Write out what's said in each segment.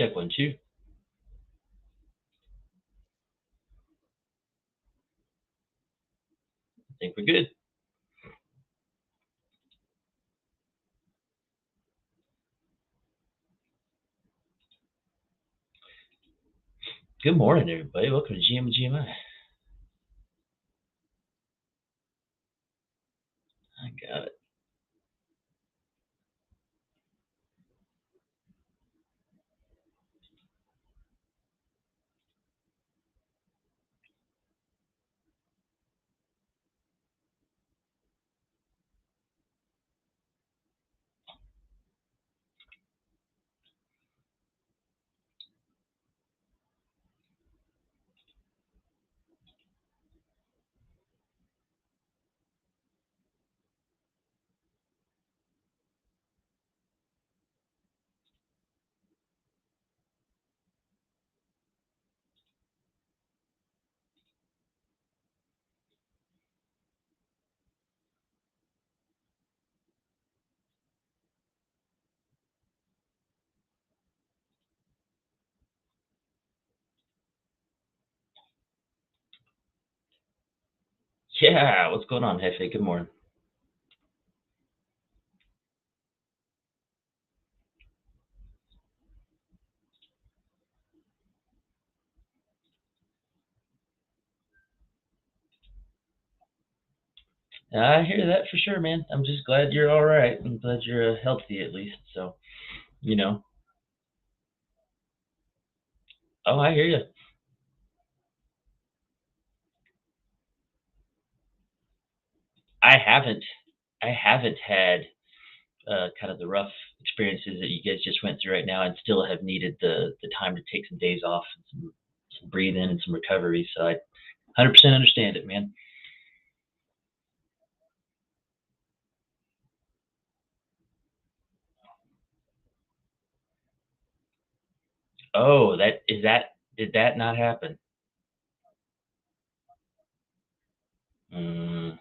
Check 1, 2. I think we're good. Good morning, everybody. Welcome to GMI. I got it. Yeah, what's going on, Hefe? Good morning. I hear that for sure, man. I'm just glad you're all right. I'm glad you're healthy at least. So, you know. Oh, I hear you. I haven't. I haven't had kind of the rough experiences that you guys just went through right now, and still have needed the time to take some days off and some breathing and some recovery. So I 100% understand it, man. Oh, did that not happen? Mm,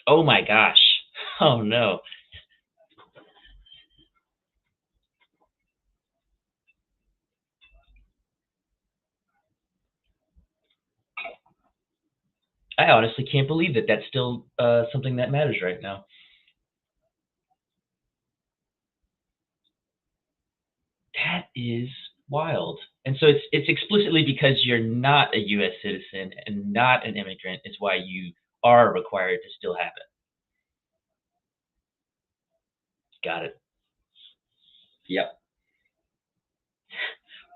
oh my gosh. Oh no. I honestly can't believe that that's still something that matters right now. That is wild. And so it's explicitly because you're not a U.S. citizen and not an immigrant is why you are required to still have it. Got it. Yep.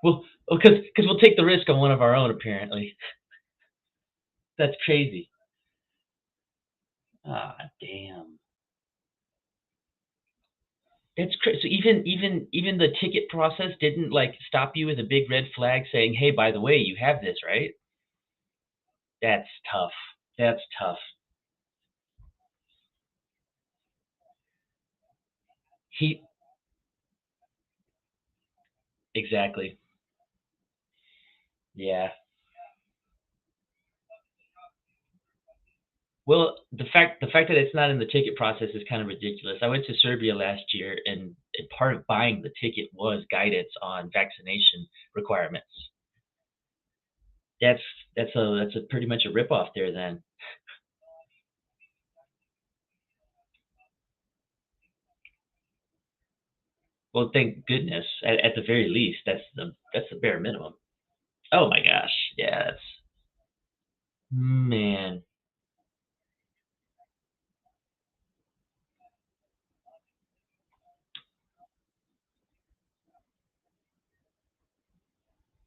Well, because we'll take the risk on one of our own. Apparently, that's crazy. Ah, damn. That's crazy. So even the ticket process didn't like stop you with a big red flag saying, "Hey, by the way, you have this, right?" That's tough. That's tough. He exactly. Yeah. Well, the fact that it's not in the ticket process is kind of ridiculous. I went to Serbia last year, and part of buying the ticket was guidance on vaccination requirements. That's that's a pretty much a ripoff there then. Well, thank goodness. At the very least, that's the bare minimum. Oh my gosh. Yeah, that's man.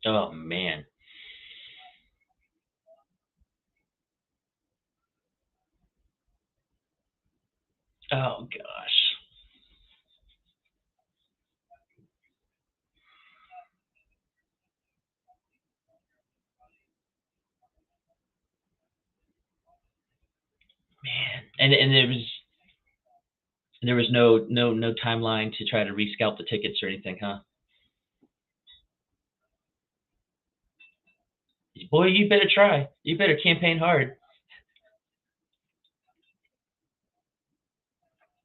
Oh man. Oh gosh. Man. And there was no timeline to try to rescalp the tickets or anything, huh? Boy, you better try. You better campaign hard.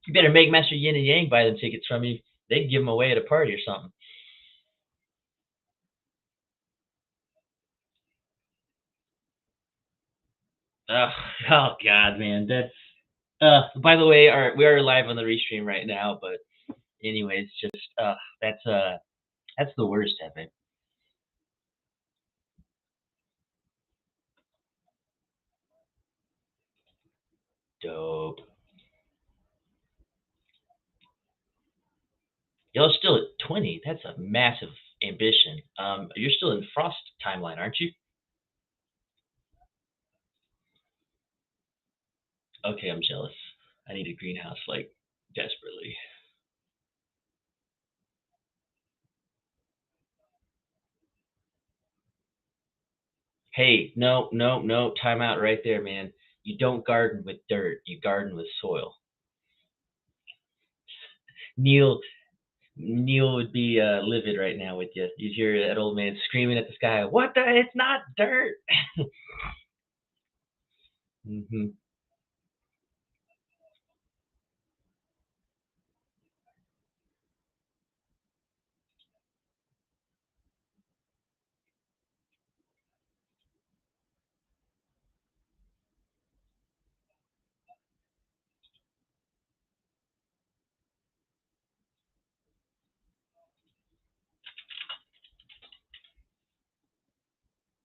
You better make Master Yin and Yang buy them tickets from you. They can give them away at a party or something. Oh, oh God, man, that's. By the way, we are live on the restream right now, but anyways, just that's that's the worst of it. Dope. Y'all still at 20. That's a massive ambition. You're still in Frost timeline, aren't you? Okay, I'm jealous. I need a greenhouse like desperately. Hey, no, no, no, time out right there, man. You don't garden with dirt. You garden with soil. Neil, Neil would be livid right now with you. You'd hear that old man screaming at the sky, "What the? It's not dirt." hmm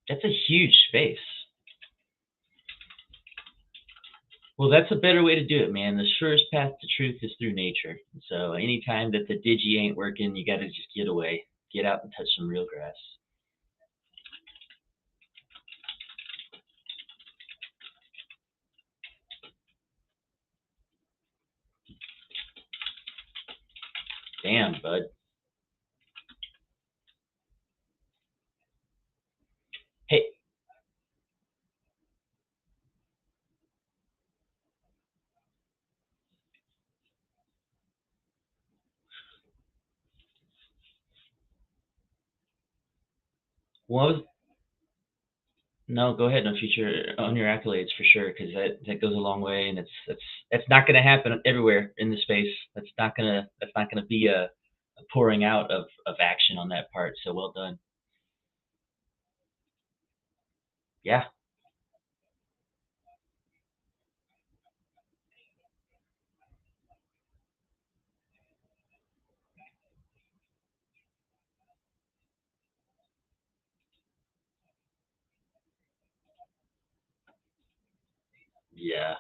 That's a huge space. Well, that's a better way to do it, man. The surest path to truth is through nature. So anytime that the digi ain't working, you got to just get away, get out and touch some real grass. Damn, bud. Hey, what was? No, go ahead. No future on your accolades for sure, because that goes a long way, and it's not going to happen everywhere in the space. That's not gonna be a pouring out of action on that part. So well done. Yeah, yeah.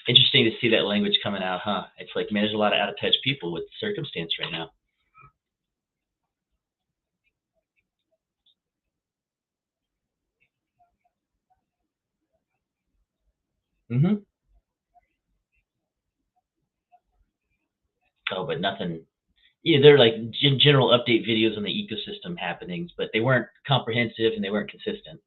Interesting to see that language coming out, huh? It's like, man, there's a lot of out of touch people with circumstance right now. hmm Oh, but nothing. Yeah, they're like general update videos on the ecosystem happenings, but they weren't comprehensive and they weren't consistent.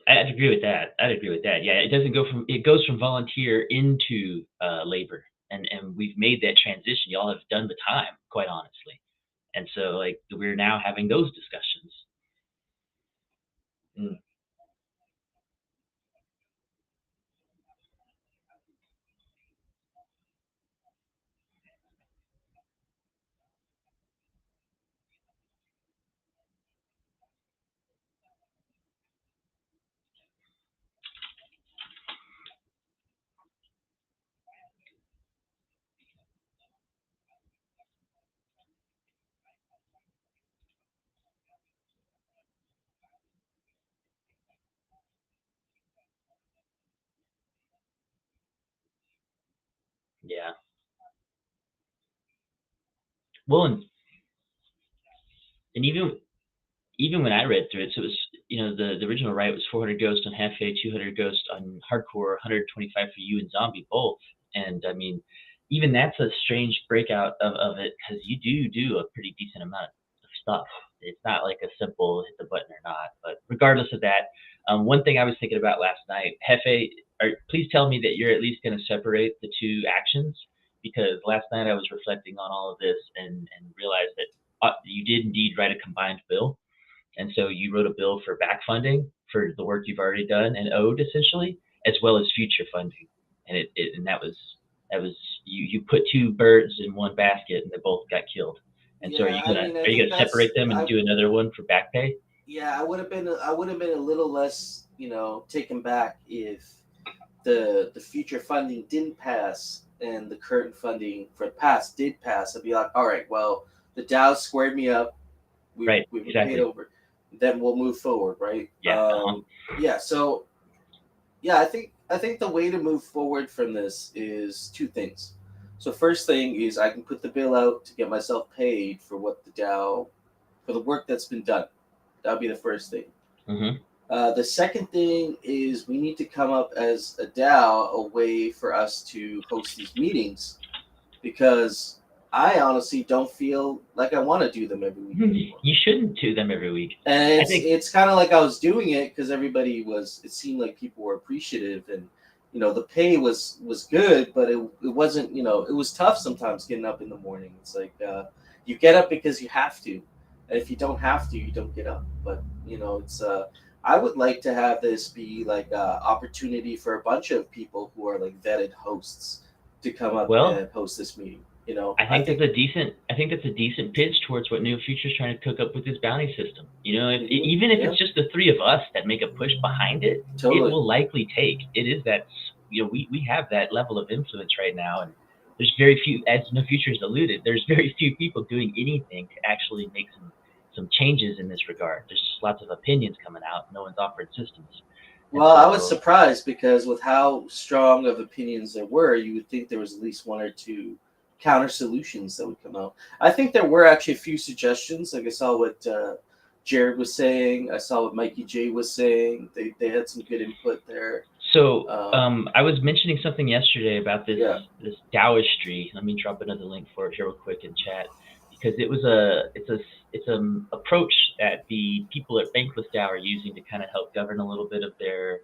I'd agree with that. I'd agree with that. Yeah, it goes from volunteer into labor, and we've made that transition. Y'all have done the time, quite honestly, and so like we're now having those discussions. Mm, yeah. Well, and even when I read through it, so it was the original right was 400 ghosts on Hefe, 200 ghosts on hardcore, 125 for you and zombie both. And I mean, even that's a strange breakout of it because you do a pretty decent amount of stuff. It's not like a simple hit the button or not. But regardless of that, One thing I was thinking about last night, Hefe, please tell me that you're at least going to separate the two actions, because last night I was reflecting on all of this and realized that you did indeed write a combined bill. And so you wrote a bill for back funding for the work you've already done and owed essentially, as well as future funding. And that was you put two birds in one basket and they both got killed. And so Yeah, I mean, I are you think gonna separate them and I do another one for back pay? yeah, I would have been a little less, taken back if the future funding didn't pass and the current funding for the past did pass. I'd be like, all right, well, the Dow squared me up. Right, We were paid exactly. over. Then we'll move forward, right? Yeah, uh-huh. Yeah. So yeah, I think the way to move forward from this is two things. So first thing is I can put the bill out to get myself paid for what the Dow for the work that's been done. That'll be the first thing. Hmm. The second thing is we need to come up as a DAO a way for us to host these meetings because I honestly don't feel like I want to do them every week anymore. You shouldn't do them every week. And I think, it's kind of like I was doing it because everybody was. It seemed like people were appreciative, and the pay was good, but it wasn't. It was tough sometimes getting up in the morning. It's like you get up because you have to, and if you don't have to, you don't get up. But it's. I would like to have this be like a opportunity for a bunch of people who are like vetted hosts to come up well, and host this meeting. I I think think. that's a decent pitch towards what New Future's trying to cook up with this bounty system. Mhm, Even if yeah, it's just the three of us that make a push behind it, it totally. will likely take. It is that we have that level of influence right now, and there's very few, as No Future has alluded, there's very few people doing anything to actually make some changes in this regard. There's just lots of opinions coming out. No one's offering systems, and Well, I was so surprised because with how strong of opinions there were, you would think there was at least one or two counter solutions that would come out. I think there were actually a few suggestions. Like I saw what Jared was saying. I saw what Mikey J was saying. They had some good input there. So Um, I was mentioning something yesterday about this yeah. this Taoistry. Let me drop another link for it here real quick in chat, because it's a approach that the people at Bankless DAO are using to kind of help govern a little bit of their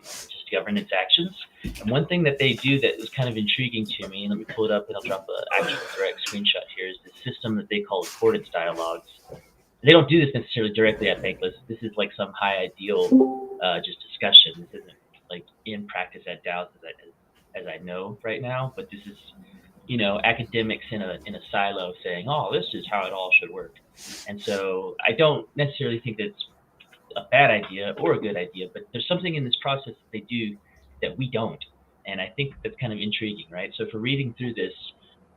just governance actions. And one thing that they do that was kind of intriguing to me, and let me pull it up and I'll drop an actual direct screenshot here, is this system that they call accordance dialogues. They don't do this necessarily directly at Bankless. This is like some high ideal just discussion. This isn't like in practice at DAOs as I know right now, but this is academics in a silo saying, "Oh, this is how it all should work." And so I don't necessarily think that's a bad idea or a good idea, but there's something in this process that they do that we don't, and I think that's kind of intriguing, right? So if we're reading through this,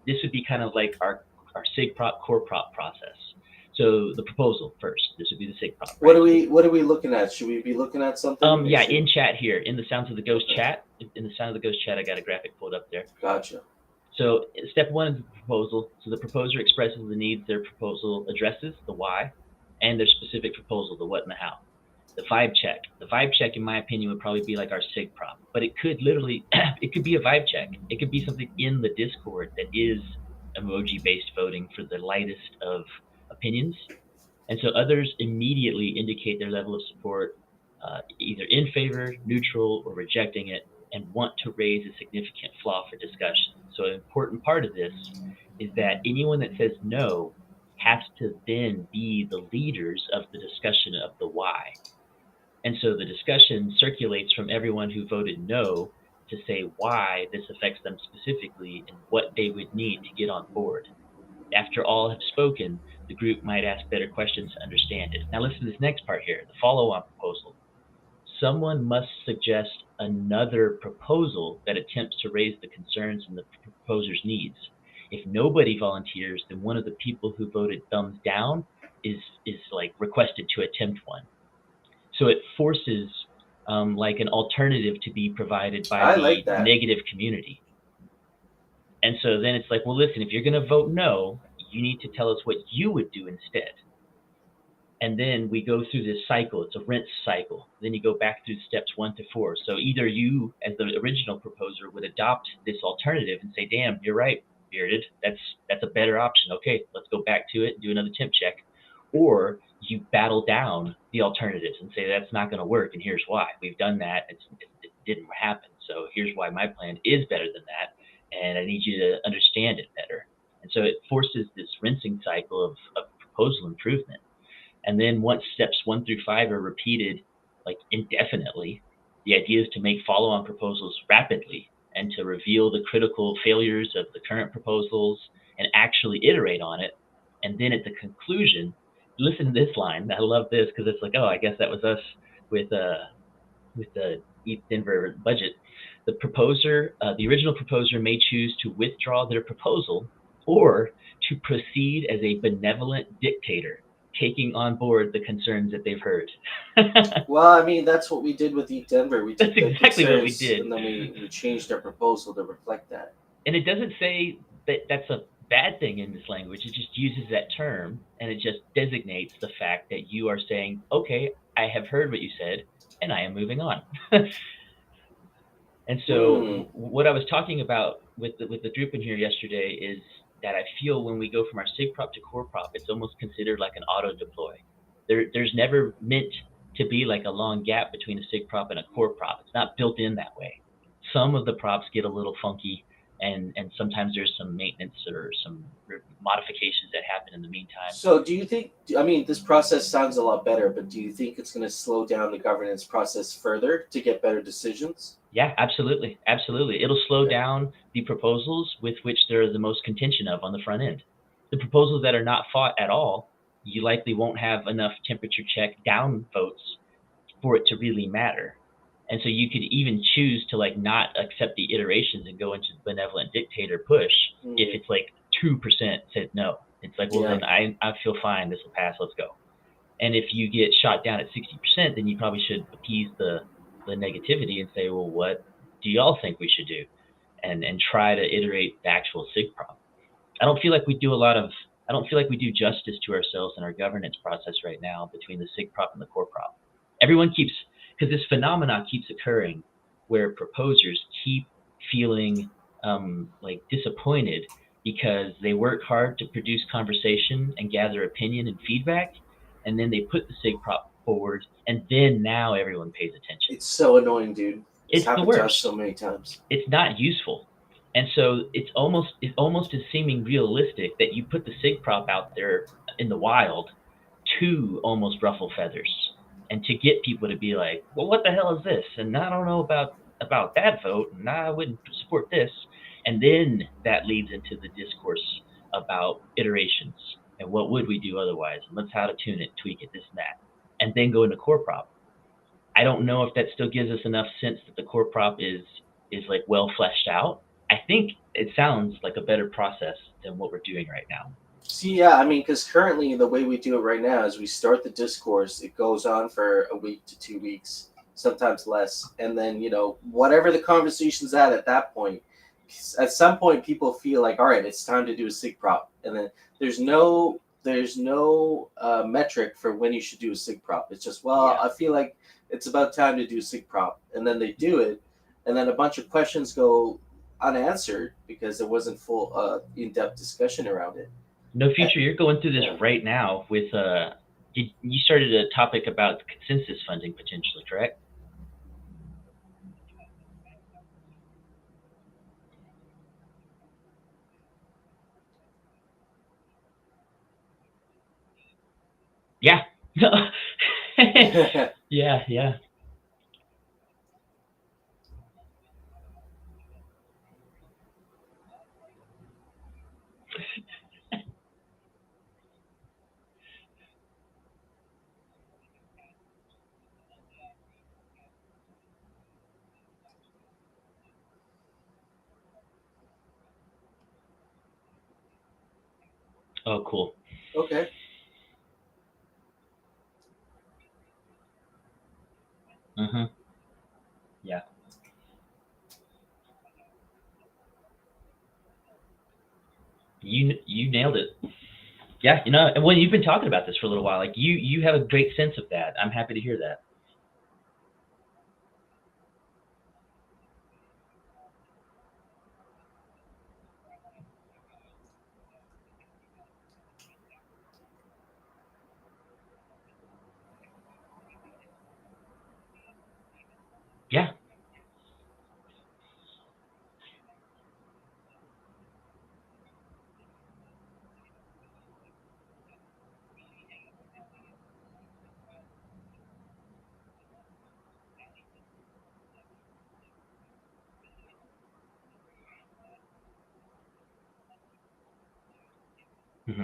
this would be kind of like our sig prop core prop process. So the proposal first. This would be the sig prop, right? So What are we looking at? Should we be looking at something? Or yeah, should in chat here, in the Sounds of the Ghost okay? chat, in the Sound of the Ghost chat, I got a graphic pulled up there. Gotcha. So step one is the proposal. So the proposer expresses the needs their proposal addresses, the why, and their specific proposal, the what and the how. The vibe check. The vibe check, in my opinion, would probably be like our sig prop, but it could literally, it could be a vibe check. It could be something in the Discord that is emoji-based voting for the lightest of opinions, and so others immediately indicate their level of support, either in favor, neutral, or rejecting it, and want to raise a significant flaw for discussion. So an important part of this is that anyone that says no has to then be the leaders of the discussion of the why. And so the discussion circulates from everyone who voted no to say why this affects them specifically and what they would need to get on board. After all have spoken, the group might ask better questions to understand it. Now listen to this next part here, the follow-on proposal. Someone must suggest another proposal that attempts to raise the concerns and the proposer's needs. If nobody volunteers, then one of the people who voted thumbs down is like requested to attempt one. So it forces like an alternative to be provided by I like the that. negative community. And so then it's like, well, listen, if you're going to vote no, you need to tell us what you would do instead. And then we go through this cycle. It's a rinse cycle. Then you go back through steps 1 to 4. So either you, as the original proposer, would adopt this alternative and say, "Damn, you're right, Bearded. That's a better option. Okay, let's go back to it and do another temp check." Or you battle down the alternatives and say that's not going to work, and here's why. We've done that. It didn't happen. So here's why my plan is better than that, and I need you to understand it better. And so it forces this rinsing cycle of proposal improvement. And then once steps 1 through 5 are repeated like indefinitely, the idea is to make follow-on proposals rapidly and to reveal the critical failures of the current proposals and actually iterate on it. And then at the conclusion, listen to this line. I love this because it's like, oh, I guess that was us with the East Denver budget. The original proposer may choose to withdraw their proposal or to proceed as a benevolent dictator, taking on board the concerns that they've heard. That's Well, I mean, that's what we did with Eat Denver. We took the exactly what we concerns did. and then we changed our proposal to reflect that. And it doesn't say that that's a bad thing in this language. It just uses that term and it just designates the fact that you are saying, okay, I have heard what you said and I am moving on. And Hmm. so what I was talking about with the group in here yesterday is that I feel when we go from our sig prop to core prop, it's almost considered like an auto deploy. There's never meant to be like a long gap between a sig prop and a core prop. It's not built in that way. Some of the props get a little funky, and sometimes there's some maintenance or some modifications that happen in the meantime. So, do you think? I mean, this process sounds a lot better, but do you think it's going to slow down the governance process further to get better decisions? Yeah, absolutely, absolutely. It'll slow Okay. down the proposals with which there is the most contention of on the front end. The proposals that are not fought at all, you likely won't have enough temperature check down votes for it to really matter. And so you could even choose to like not accept the iterations and go into the benevolent dictator push if Hmm. it's like 2% said no. It's like, well, Yeah. then I feel fine. This will pass. Let's go. And if you get shot down at 60%, then you probably should appease the negativity and say, well, what do y'all think we should do? And try to iterate the actual sig prop. I don't feel like we do a lot of I don't feel like we do justice to ourselves in our governance process right now between the sig prop and the core prop. Everyone keeps because this phenomenon keeps occurring where proposers keep feeling like disappointed because they work hard to produce conversation and gather opinion and feedback, and then they put the sig prop forward, and then now everyone pays attention. It's so annoying, dude. It's It's the happened to us worst. so many times. It's not useful. And so it almost is seeming realistic that you put the sig prop out there in the wild to almost ruffle feathers and to get people to be like, well, what the hell is this? And I don't know about that vote, and I wouldn't support this. And then that leads into the discourse about iterations and what would we do otherwise, and let's how to tune it, tweak it, this and that, and then go into core prop. I don't know if that still gives us enough sense that the core prop is like well fleshed out. I think it sounds like a better process than what we're doing right now. See, yeah, I mean, because currently the way we do it right now is we start the discourse, it goes on for a week to 2 weeks, sometimes less, and then whatever the conversation's at that point, at some point people feel like, all right, it's time to do a sig prop, and then there's no metric for when you should do a sig prop. It's just, well, Yeah. I feel like it's about time to do sig prop, and then they do it, and then a bunch of questions go unanswered because there wasn't full in-depth discussion around it. No Uh, future. You're going through this yeah. right now with you started a topic about consensus funding potentially, correct? Yeah. Yeah, yeah. Oh, cool. Okay. Mhm. Yeah. You nailed it. Yeah, and when you've been talking about this for a little while, like you have a great sense of that. I'm happy to hear that. Yeah. Hmm.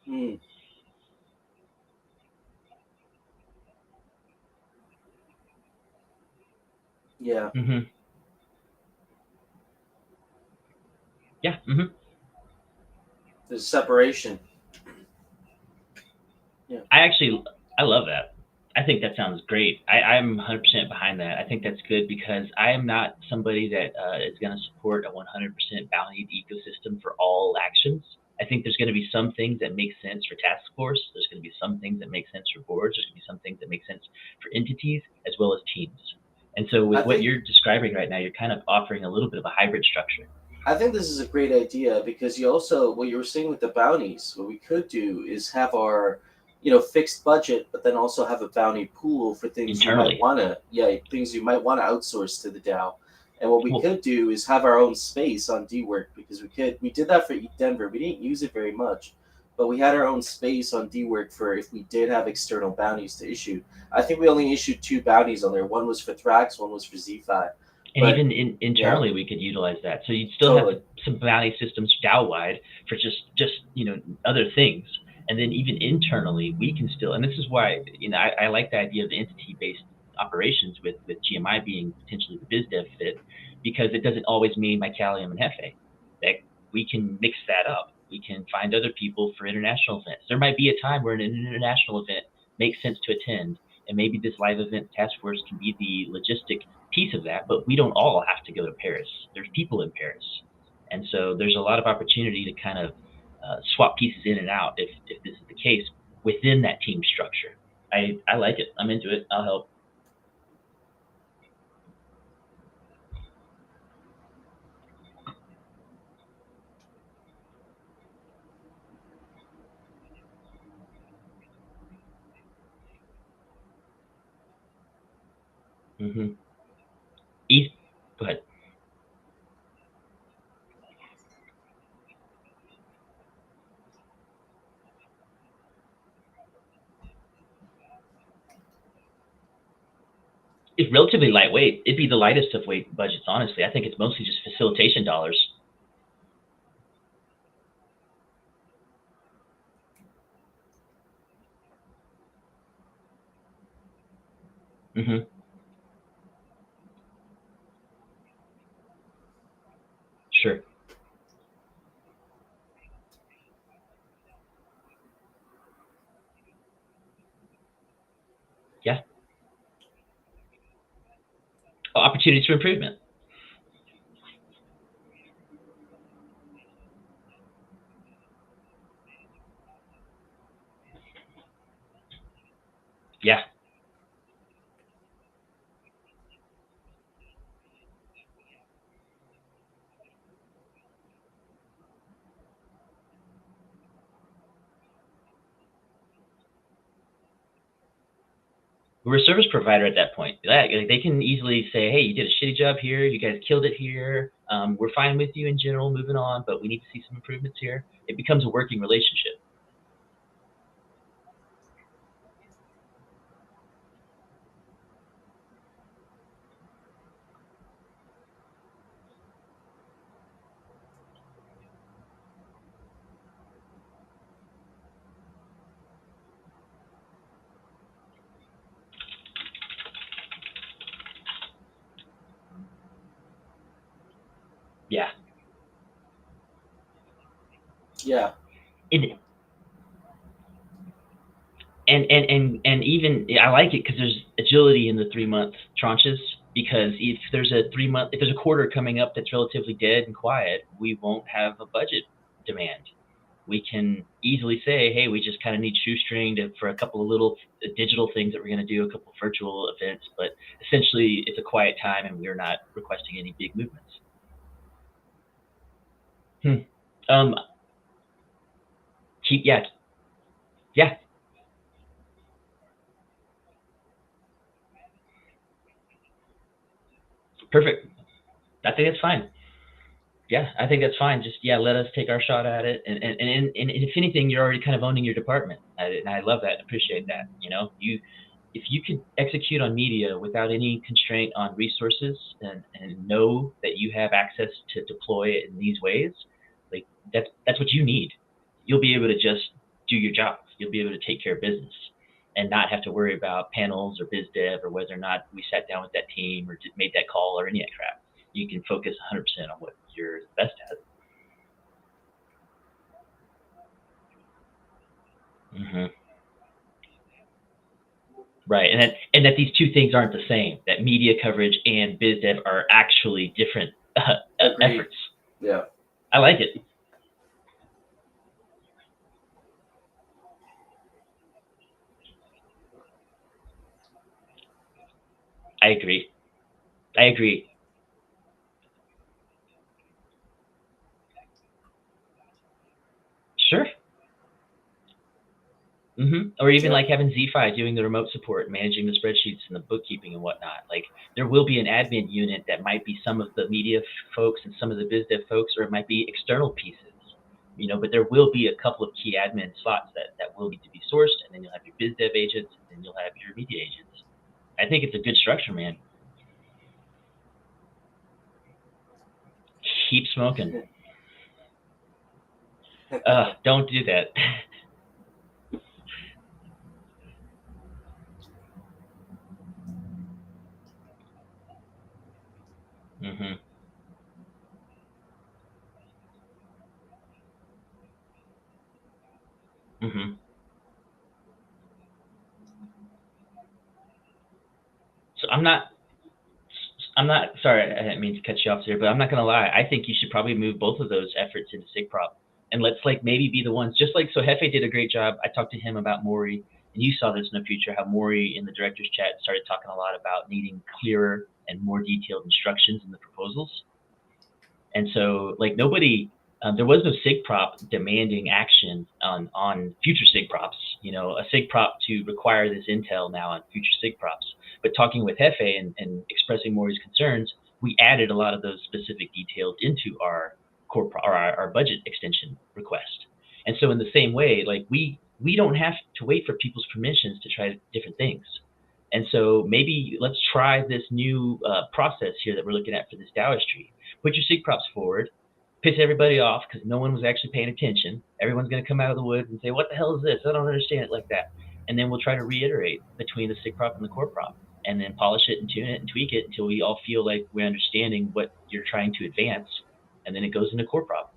Mm, yeah, Hmm. Yeah. Hmm. there's separation. Yeah, I actually I love that. I think that sounds great. I'm 100% behind that. I think that's good because I am not somebody that is going to support a 100% bountied ecosystem for all actions. I think there's going to be some things that make sense for task force. There's going to be some things that make sense for boards. There's going to be some things that make sense for entities as well as teams. And so with I what think you're describing right now, you're kind of offering a little bit of a hybrid structure. I think this is a great idea because you also what you were saying with the bounties. What we could do is have our, fixed budget, but then also have a bounty pool for things you might Internally. want to, yeah, things you might want to outsource to the DAO. And what we Well, could do is have our own space on DWork because we did that for Denver. We didn't use it very much, but we had our own space on DWork for if we did have external bounties to issue. I think we only issued two bounties on there. One was for Thrax, one was for Z5. and But even yeah, internally, we could utilize that. So you'd still have totally. some bounty systems DAO wide for just other things, and then even internally, we can still. And this is why I like the idea of the entity based operations with GMI being potentially the biz dev fit, because it doesn't always mean Mycalium and Hefe. That we can mix that up. We can find other people for international events. There might be a time where an international event makes sense to attend, and maybe this live event task force can be the logistic piece of that, but we don't all have to go to Paris. There's people in Paris. And so there's a lot of opportunity to kind of swap pieces in and out if this is the case within that team structure. I like it. I'm into it. I'll help. Mm-hmm. East, go ahead. It's relatively lightweight. It'd be the lightest of weight budgets, honestly. I think it's mostly just facilitation dollars. Mm-hmm. Sure. Yeah. Opportunities for improvement. Yeah. We're a service provider at that point. Like, they can easily say, "Hey, you did a shitty job here. You guys killed it here. We're fine with you in general, moving on, but we need to see some improvements here." It becomes a working relationship. Yeah, Yeah, and and even I like it because there's agility in the 3 month tranches. Because if there's a 3 month, if there's a quarter coming up that's relatively dead and quiet, we won't have a budget demand. We can easily say, hey, we just kind of need shoestring for a couple of little digital things that we're going to do, a couple of virtual events, but essentially it's a quiet time and we're not requesting any big movements. Hmm. Um, keep yeah, perfect. I think that's fine. Yeah, I think that's fine. Just yeah, let us take our shot at it, and if anything, you're already kind of owning your department, and I love that and appreciate that. You if you could execute on media without any constraint on resources and know that you have access to deploy it in these ways, like that's what you need. You'll be able to just do your job. You'll be able to take care of business and not have to worry about panels or biz dev or whether or not we sat down with that team or just made that call or any of that crap. You can focus 100% on what you're best at. Hmm. Right, and that these two things aren't the same. That media coverage and biz dev are actually different Agreed. efforts. Yeah. I like it. I agree. I agree. Sure. Or even Yeah. like having Z-Fi doing the remote support, managing the spreadsheets and the bookkeeping and whatnot. Like there will be an admin unit that might be some of the media folks and some of the biz dev folks, or it might be external pieces. But there will be a couple of key admin slots that will need to be sourced, and then you'll have your biz dev agents, and then you'll have your media agents. I think it's a good structure, man. Keep smoking. Don't do that. Hmm. Hmm. So I'm not sorry, I didn't mean to cut you off there, but I'm not gonna lie. I think you should probably move both of those efforts into SIGPROP, and let's like maybe be the ones. Just like so, Hefe did a great job. I talked to him about Maury, and you saw this in the future how Maury in the directors chat started talking a lot about needing clearer and more detailed instructions in the proposals. And so, like nobody, there was no SIGPROP demanding action on future SIGPROPs. A SIGPROP to require this intel now on future SIGPROPs. But talking with Hefe and expressing Maury's concerns, we added a lot of those specific details into our our budget extension request. And so, in the same way, like we don't have to wait for people's permissions to try different things. And so maybe let's try this new process here that we're looking at for this Dow tree. Put your sig props forward, piss everybody off because no one was actually paying attention. Everyone's going to come out of the woods and say, "What the hell is this? I don't understand it like that." And then we'll try to reiterate between the sig prop and the core prop, and then polish it and tune it and tweak it until we all feel like we're understanding what you're trying to advance, and then it goes into core prop.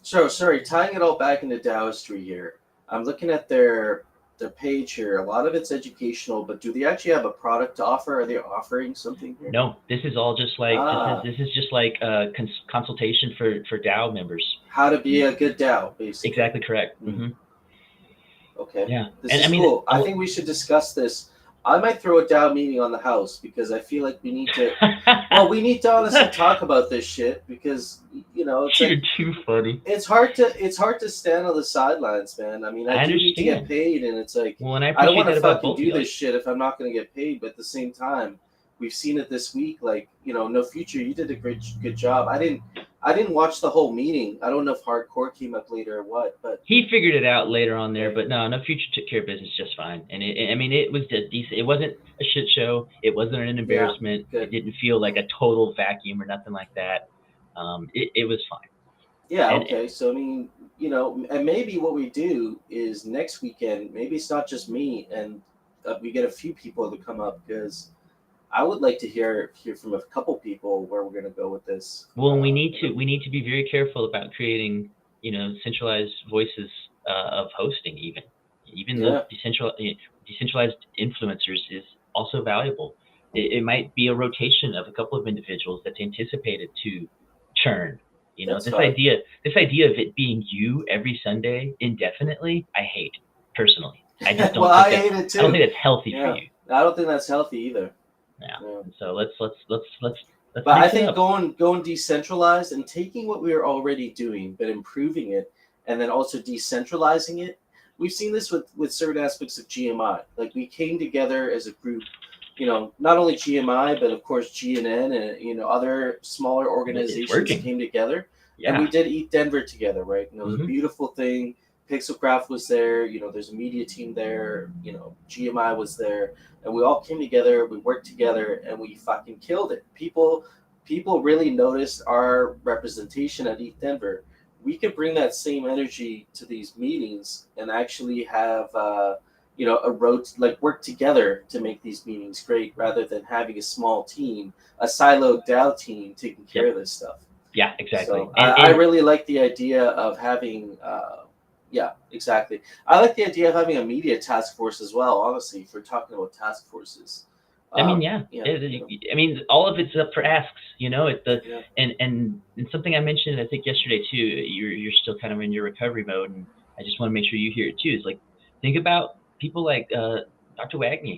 So sorry, tying it all back into Dowistry here. I'm looking at their page here. A lot of it's educational, but do they actually have a product to offer? Are they offering something here? No, this is all just like Ah, this is just like consultation for DAO members. how to be a good Dow, basically. Exactly correct. Hmm. Okay, Yeah, this and I is mean, cool. I think we should discuss this. I might throw a Dow meeting on the house because I feel like we need to. Well, we need to honestly talk about this shit because it's You're like too funny. it's hard to stand on the sidelines, man. I mean, I I do need to get understand. paid, and it's like Well, and I I don't appreciate want to that about fucking both of do you. this shit if I'm not going to get paid. But at the same time, we've seen it this week. Like no future. You did a good job. I didn't watch the whole meeting. I don't know if hardcore came up later or what, but He figured it out later on there, okay, but no, Future took care of business just fine. And I mean, it was just decent. It wasn't a shit show. It wasn't an yeah, embarrassment. It good. didn't feel like a total vacuum or nothing like that. It was fine. Yeah, And okay. So I mean, and maybe what we do is next weekend. Maybe it's not just me, and we get a few people to come up because I would like to hear from a couple people where we're gonna go with this. well, we need to be very careful about creating centralized voices of hosting. Even those Yeah, decentralized influencers is also valuable. It might be a rotation of a couple of individuals that's anticipated to churn. that's This fine. idea this idea of it being you every Sunday indefinitely, I hate personally. I just Well, don't think I that's hate it I don't too. think that's healthy for Yeah, you. I don't think that's healthy either. Yeah. Yeah. And so let's But I mix it think up. going decentralized and taking what we are already doing, but improving it, and then also decentralizing it. We've seen this with certain aspects of GMI. Like we came together as a group, not only GMI, but of course GNN and other smaller It's organizations working. came together, and we Yeah. did Eat Denver together, right? And it was a Hmm. beautiful thing. Pixelcraft was there. There's a media team there. GMI was there, and we all came together. We worked together, and we fucking killed it. People really noticed our representation at Eat Denver. We could bring that same energy to these meetings and actually have a road, like work together to make these meetings great, rather than having a small team, a siloed DAO team taking care Yep. of this stuff. Yeah, exactly. So And I really like the idea of having, yeah, exactly. I like the idea of having a media task force as well. Honestly, if we're talking about task forces, I mean, yeah, yeah, I mean, all of it's up for asks. It's the yeah, and something I mentioned, I think yesterday too. You're still kind of in your recovery mode, and I just want to make sure you hear it too. Is like, think about people like Dr. Wagner.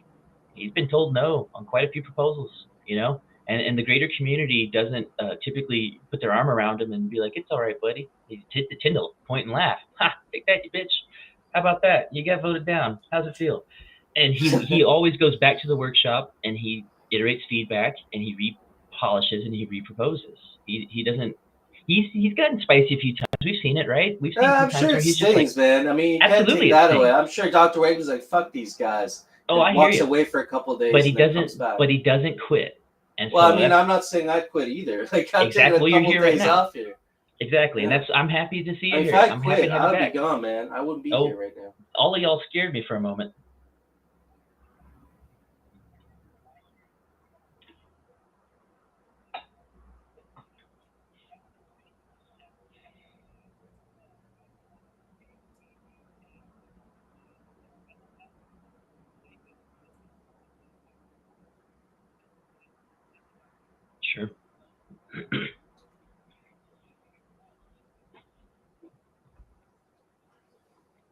He's been told no on quite a few proposals. And the greater community doesn't typically put their arm around him and be like, "It's all right, buddy." He's hit the Tyndall, point and laugh. Ha! Take that, you bitch. How about that? You got voted down. How's it feel? And he always goes back to the workshop and he iterates feedback and he repolishes and he reproposes. He doesn't. He's gotten spicy a few times. We've seen it, right? We've seen some I'm times sure where it he's just like, stings, man. I mean, you can't take absolutely, it that away. stings. I'm sure Dr. Wagner's like, "Fuck these guys," Oh, and I hear walks you. away for a couple of But days he and then comes doesn't. back. But he doesn't quit. And Well, I so mean, that's I'm not saying I'd quit either. Like, I'm taking exactly a what you're couple of here right days now. off here. Exactly, and Yeah. that's I'm happy to see I you mean, if here. I I'm happy quit, to have I you would be back. gone, man. I wouldn't be here Oh, right now. all of y'all scared me for a moment. Sure.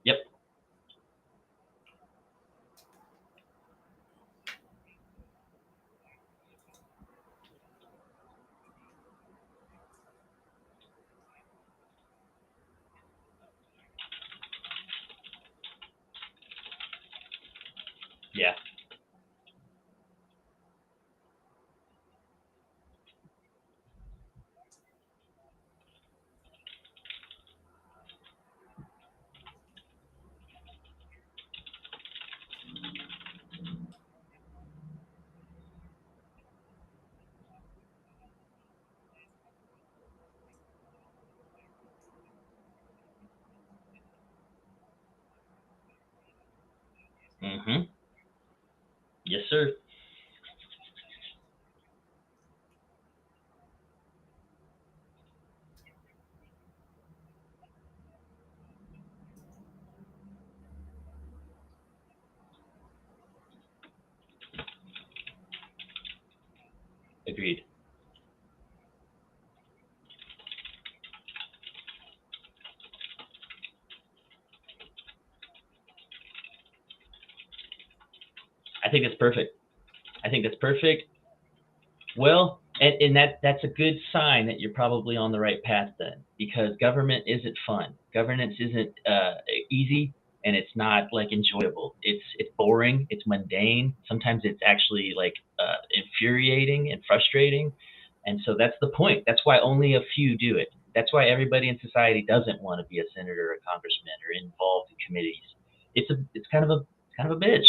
Yep. Yeah. Mhm. Yes, sir. Agreed. I think that's perfect. I think that's perfect. Well, and that's a good sign that you're probably on the right path then, because government isn't fun. Governance isn't easy, and it's not like enjoyable. It's boring. It's mundane. Sometimes it's actually like infuriating and frustrating. And so that's the point. That's why only a few do it. That's why everybody in society doesn't want to be a senator or a congressman or involved in committees. It's kind of a bitch.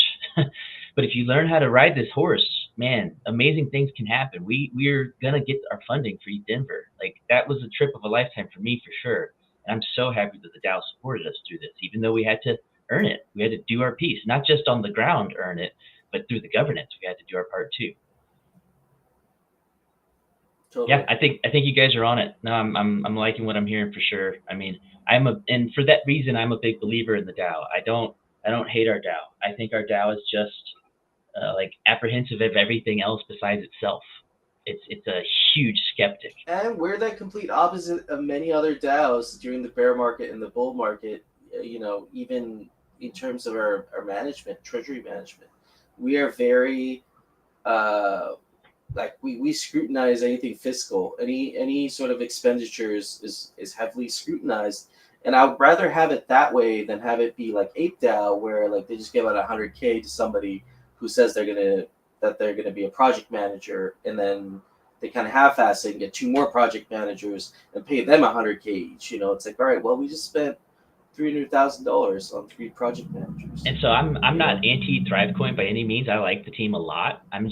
But if you learn how to ride this horse, man, amazing things can happen. We're gonna get our funding for Eat Denver. Like that was a trip of a lifetime for me for sure. And I'm so happy that the Dow supported us through this, even though we had to earn it. We had to do our piece, not just on the ground earn it, but through the governance, we had to do our part too. Yeah, Totally. I think you guys are on it. No, I'm liking what I'm hearing for sure. I mean, and for that reason, I'm a big believer in the Dow. I don't hate our Dow. I think our Dow is just like apprehensive of everything else besides itself. It's a huge skeptic. And we're the complete opposite of many other DAOs during the bear market and the bull market. Even in terms of our management, treasury management, we are very like we scrutinize anything fiscal. Any sort of expenditures is heavily scrutinized, And I would rather have it that way than have it be like Ape DAO, where like they just give out 100K to somebody who says they're gonna be a project manager, and then they kind of half-ass it and get two more project managers and pay them 100K each. You know, it's like, all right, well, we just spent $300,000 on three project managers. And so I'm You not know, anti Thrivecoin by any means. I like the team a lot. I'm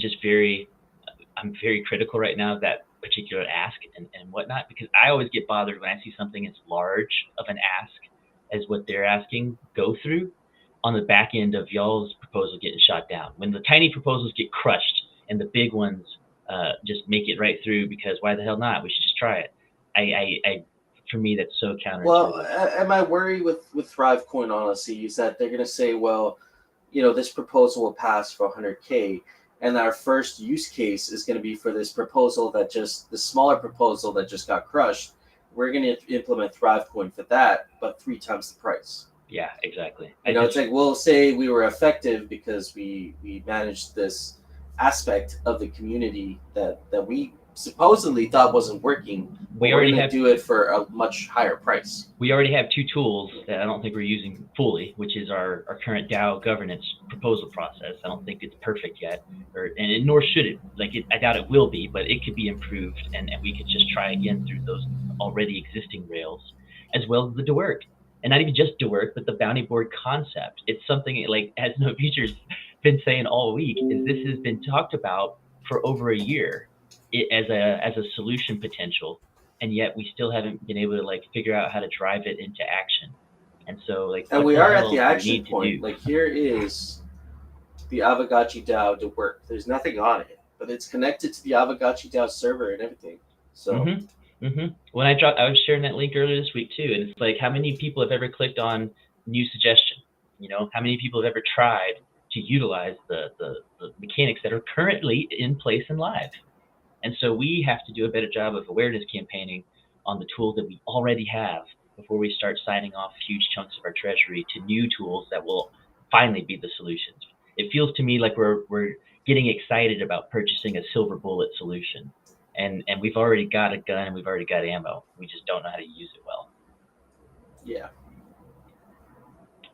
very critical right now of that particular ask and whatnot, because I always get bothered when I see something as large of an ask as what they're asking go through on the back end of y'all's proposal getting shot down. When the tiny proposals get crushed and the big ones just make it right through, because why the hell not? We should just try it. I for me, that's so well, counterintuitive. am I worried with Thrivecoin honestly is that they're gonna say, well, you know, this proposal will pass for 100K, and our first use case is going to be for this proposal that just the smaller proposal that just got crushed. We're going to implement Thrivecoin for that, but three times the price. Yeah, exactly. You I know, just it's like we'll say we were effective because we managed this aspect of the community that we supposedly thought wasn't working, but we we're already going to have do it for a much higher price. we already have two tools that I don't think we're using fully, which is our current DAO governance proposal process. I don't think it's perfect yet, and nor should it. I doubt it will be, but it could be improved, and we could just try again through those already existing rails, as well as the DeWork, and not even just DeWork, but the bounty board concept. It's something like as No Future's been saying all week. Is this has been talked about for over a year, as a solution potential, and yet we still haven't been able to like figure out how to drive it into action. And so like And what we the are at the hell do we action need to point. do? Like here is the Avagachi DAO to work. There's nothing on it, but it's connected to the Avagachi DAO server and everything. So Mhm. Mhm. When I was sharing that link earlier this week too, and it's like how many people have ever clicked on new suggestion? You know, how many people have ever tried to utilize the mechanics that are currently in place and live? And so we have to do a better job of awareness campaigning on the tools that we already have before we start signing off huge chunks of our treasury to new tools that will finally be the solutions. It feels to me like we're getting excited about purchasing a silver bullet solution. And we've already got a gun and we've already got ammo. We just don't know how to use it well. yeah,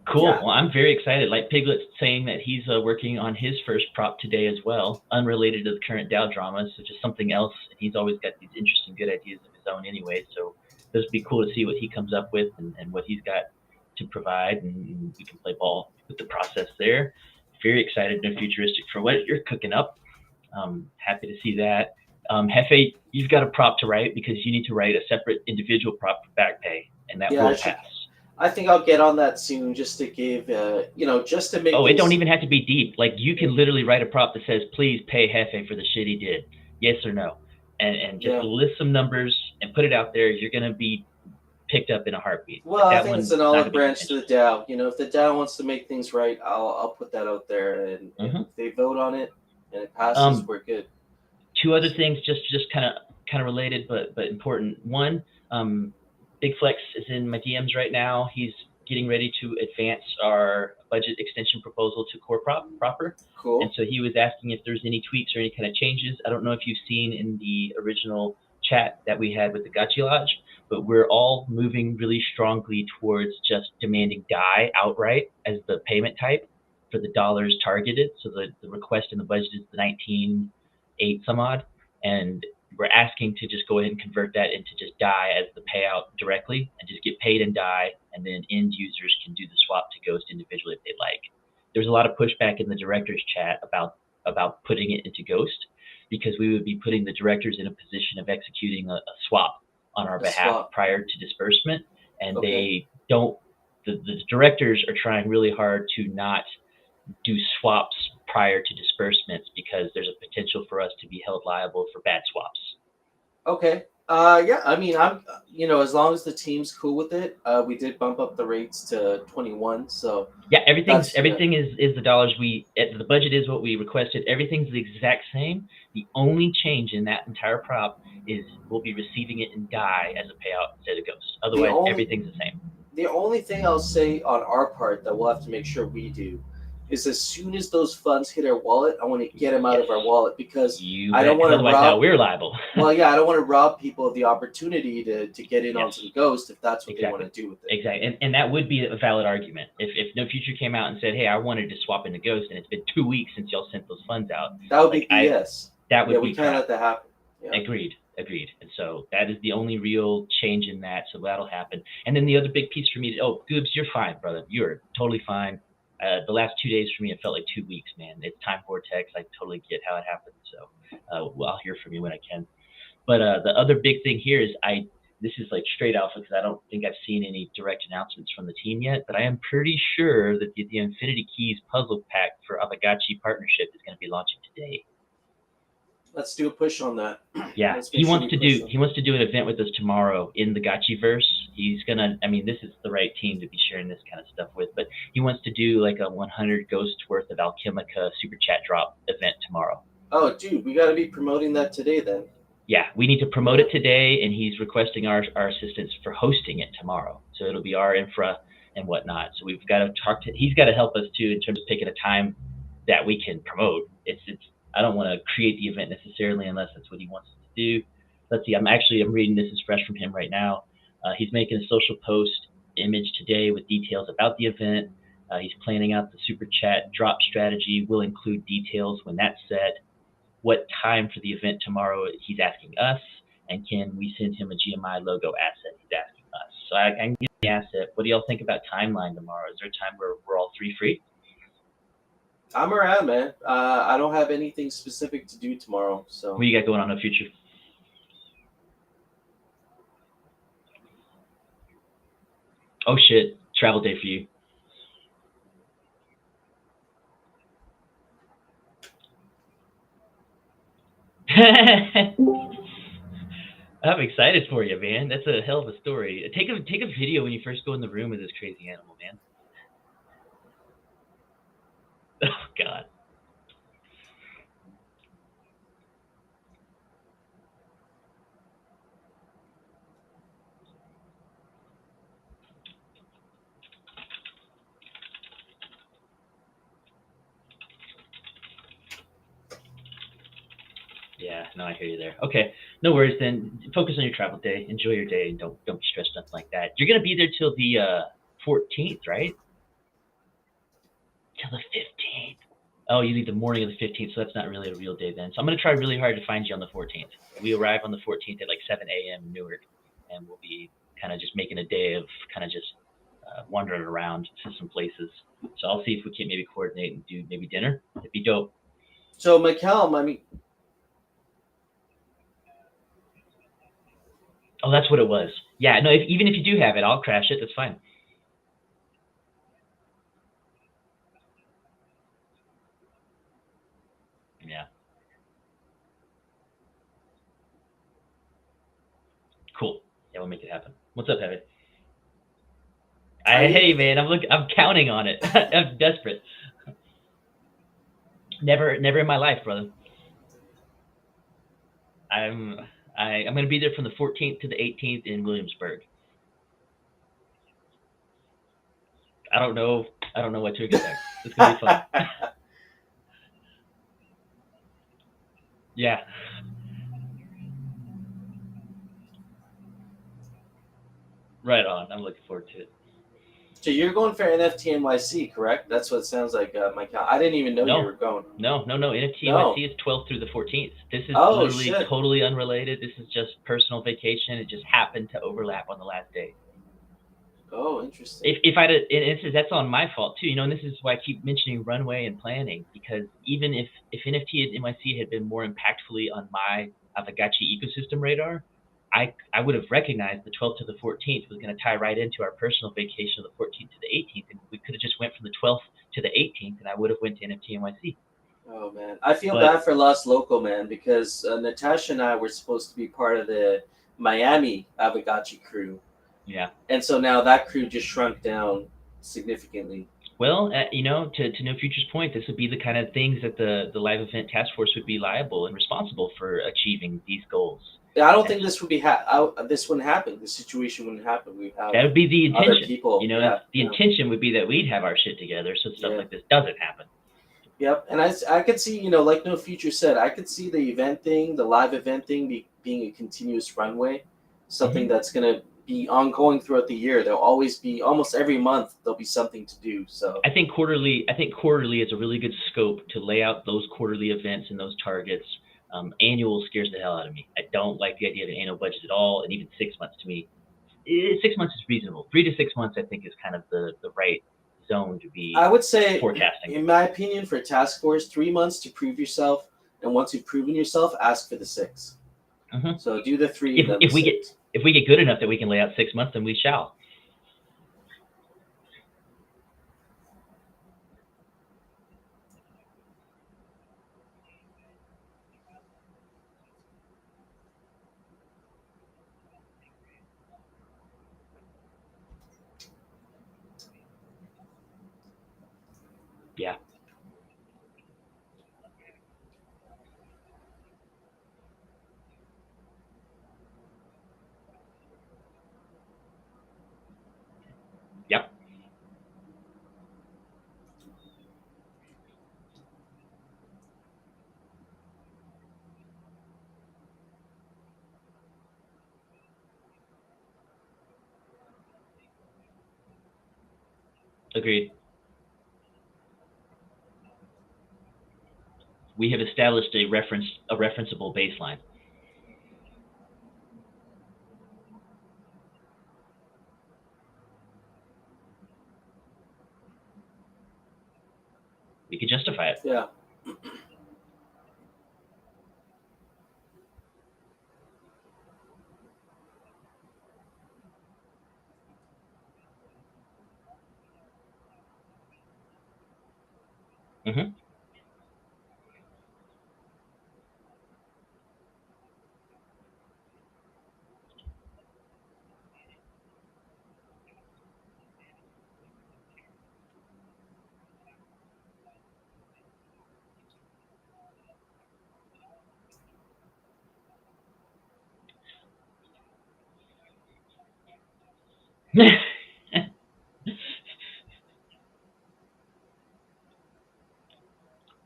Cool. yeah, Well, I'm very excited. Like Piglet's saying that he's working on his first prop today as well, unrelated to the current DAO dramas, so just something else. He's always got these interesting, good ideas of his own anyway. So this would be cool to see what he comes up with and what he's got to provide, and we can play ball with the process there. Very excited and futuristic for what you're cooking up. Happy to see that. Hefe, you've got a prop to write because you need to write a separate individual prop for back pay, and that yeah. I will should. pass. I think I'll get on that soon, just to give, you know, just to make Oh, it don't things. even have to be deep. Like you can literally write a prop that says, "Please pay Hefe for the shit he did, yes or no," and just Yeah. list some numbers and put it out there. You're gonna be picked up in a heartbeat. Well, Like I that think it's one, an it's not olive gonna be branch to the contentious. DAO. You know, if the DAO wants to make things right, I'll put that out there, and Hmm. if they vote on it and it passes, Um, we're good. two other things, just kind of related, but important. One, um, Big Flex is in my DMs right now. He's getting ready to advance our budget extension proposal to core proper. And Cool. so he was asking if there's any tweaks or any kind of changes. I don't know if you've seen in the original chat that we had with the Gachi Lodge, but we're all moving really strongly towards just demanding DAI outright as the payment type for the dollars targeted. So the request in the budget is the 19.8 some odd, and we're asking to just go ahead and convert that into just DAI as the payout directly and just get paid in DAI, and then end users can do the swap to Ghost individually if they'd like. There's a lot of pushback in the directors chat about putting it into Ghost, because we would be putting the directors in a position of executing a swap on our A behalf swap. prior to disbursement, and Okay. they don't. The directors are trying really hard to not do swaps prior to disbursements because there's a potential for us to be held liable for bad swaps. Okay. Yeah. I mean, I'm. You know, as long as the team's cool with it, we did bump up the rates to 21. So Yeah, everything's that's yeah. everything is the dollars the budget is what we requested. Everything's the exact same. The only change in that entire prop is we'll be receiving it in DAI as a payout instead of Ghost. The Otherwise, only everything's the same. the only thing I'll say on our part that we'll have to make sure we do is as soon as those funds hit our wallet, I want to get them out Yes. of our wallet because You I bet, don't want 'cause to otherwise now rob. we're liable. Well, yeah, I don't want to rob people of the opportunity to get in on Yes. some Ghost if that's what they want Exactly. to do with it. Exactly. And that would be a valid argument. If No Future came out and said, "Hey, I wanted to swap into Ghost, and it's been 2 weeks since y'all sent those funds out," That would be like BS. that Yeah, would we be can't crap. let that happen. Yeah. Agreed. Agreed. And so that is the only real change in that. So that'll happen. And then the other big piece for me is, Goobs, you're fine, brother. You're totally fine. The last 2 days for me, it felt like 2 weeks, man. It's time vortex. I totally get how it happened. So I'll hear from you when I can. But the other big thing here is this is like straight alpha because I don't think I've seen any direct announcements from the team yet. But I am pretty sure that the Infinity Keys puzzle pack for Avagachi partnership is going to be launching today. Let's do a push on that. Yeah, Let's he make sure wants we to push do them. he wants to do an event with us tomorrow in the Gachiverse. He's gonna. I mean, this is the right team to be sharing this kind of stuff with. But he wants to do like a 100 ghosts worth of Alchemica super chat drop event tomorrow. Oh, dude, we got to be promoting that today then. Yeah, we need to promote Yeah. it today, and he's requesting our assistance for hosting it tomorrow. So it'll be our infra and whatnot. So we've got to talk to. He's got to help us too in terms of picking a time that we can promote. It's. I don't want to create the event necessarily unless that's what he wants us to do. Let's see. I'm reading this is fresh from him right now. He's making a social post image today with details about the event. He's planning out the super chat drop strategy. We'll include details when that's set. What time for the event tomorrow he's asking us, and can we send him a GMI logo asset he's asking us. So I can get the asset. What do y'all think about timeline tomorrow? Is there a time where we're all three free? I'm around, man. I don't have anything specific to do tomorrow. So What do you got going on in the future? Oh shit, travel day for you. I'm excited for you, man. That's a hell of a story. Take a video when you first go in the room with this crazy animal, man. Oh god. Yeah, no, I hear you there. Okay, no worries then. Focus on your travel day. Enjoy your day, and don't be stressed, nothing like that. You're gonna be there till the 14th, right? Till the 15th. Oh, you leave the morning of the 15th, so that's not really a real day then. So I'm gonna try really hard to find you on the 14th. We arrive on the 14th at like 7 a.m. in Newark, and we'll be kind of just making a day of kind of just wandering around to some places. So I'll see if we can maybe coordinate and do maybe dinner. It'd be dope. So McCallum, I mean, Oh, that's what it was. Yeah, no, even if you do have it, I'll crash it. That's fine. Yeah. Cool. Yeah, we'll make it happen. What's up, Heavy? Hey, man, I'm counting on it. I'm desperate. Never in my life, brother. I'm I'm gonna be there from the 14th to the 18th in Williamsburg. I don't know. I don't know what to expect. It's gonna be fun. Yeah. Right on. I'm looking forward to it. So you're going for NFT NYC, correct? That's what it sounds like, Michael. I didn't even know you No, were going. no. NFT No. NYC is 12th through the 14th. This is Oh literally shit. totally unrelated. This is just personal vacation. It just happened to overlap on the last day. Oh, interesting. If I'd, and that's on my fault too, and this is why I keep mentioning runway and planning, because even if NFT at NYC had been more impactfully on my Avagachi ecosystem radar, I would have recognized the 12th to the 14th was going to tie right into our personal vacation of the 14th to the 18th, and we could have just went from the 12th to the 18th, and I would have went to NFT NYC. Oh man, I feel But bad for Lost Local, man, because Natasha and I were supposed to be part of the Miami Avagachi crew, yeah, and so now that crew just shrunk down significantly. Well, to No Future's point, this would be the kind of things that the live event task force would be liable and responsible for achieving these goals. Yeah, I don't And think this would be this wouldn't happen. This situation wouldn't happen. We have that would be the other intention. people. Yeah, The yeah, intention would be that we'd have our shit together so stuff yeah. like this doesn't happen. Yep, and I could see, like No Future said, I could see the event thing, the live event thing, being a continuous runway, something Hmm. that's gonna be ongoing throughout the year. There'll always be, almost every month, there'll be something to do. So I think quarterly is a really good scope to lay out those quarterly events and those targets. Annual scares the hell out of me. I don't like the idea of an annual budget at all, and even 6 months to me, 6 months is reasonable. 3 to 6 months, I think, is kind of the right zone to I be would say, forecasting. in my opinion, for task force, 3 months to prove yourself, and once you've proven yourself, ask for the six. Hmm. So do the three, If then the if we get six. if we get good enough that we can lay out 6 months, then we shall. Yeah. Yep. Agreed. We have established a referenceable baseline. We can justify it. Yeah. Hmm.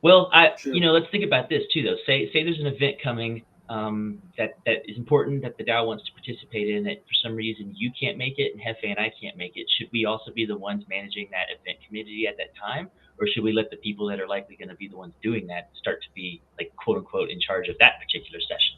Well, True. let's think about this too, though. Say there's an event coming that is important that the DAO wants to participate in. That for some reason you can't make it, and Hefe and I can't make it. Should we also be the ones managing that event community at that time, or should we let the people that are likely going to be the ones doing that start to be like quote unquote in charge of that particular session?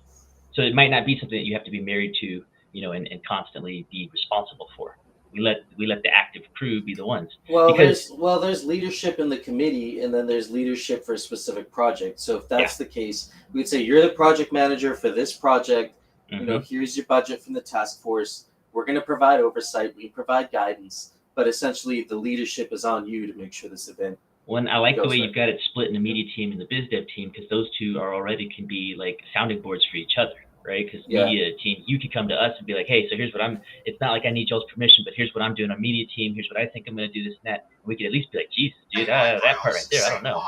So it might not be something that you have to be married to, and constantly be responsible for. We let the active crew be the ones Well, because there's leadership in the committee, and then there's leadership for a specific project. So if yeah. that's the case, we'd say you're the project manager for this project. Hmm. Here's your budget from the task force. We're going to provide oversight. We provide guidance, but essentially the leadership is on you to make sure this event When I like the way goes right. you've got it split in the Yeah. media team and the biz dev team because those two are already can be like sounding boards for each other, right? Because Yeah. media team, you could come to us and be like, hey, so here's what I'm. It's not like I need y'all's permission, but here's what I'm doing on media team. Here's what I think I'm going to do this and that. And we could at least be like, Jesus, dude, that part right there, I don't know.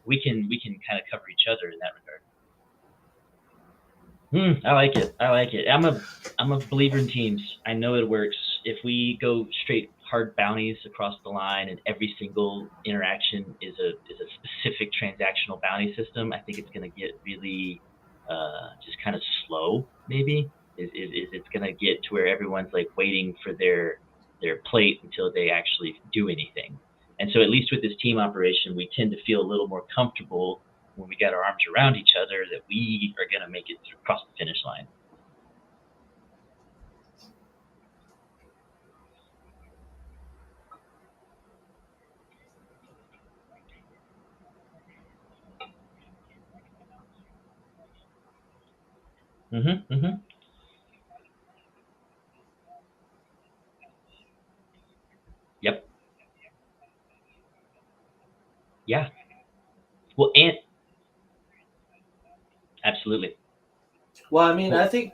we can kind of cover each other in that regard. I like it. I like it. I'm a believer in teams. I know it works. If we go straight hard bounties across the line and every single interaction is a specific transactional bounty system, I think it's going to get really just kind of slow. Maybe is it's going to get to where everyone's like waiting for their plate until they actually do anything. And so at least with this team operation, we tend to feel a little more comfortable when we got our arms around each other that we are going to make it through, across the finish line. Mm-hmm. Mm-hmm. Yep. Yeah. Well, and absolutely. Well, I mean, Well, I think,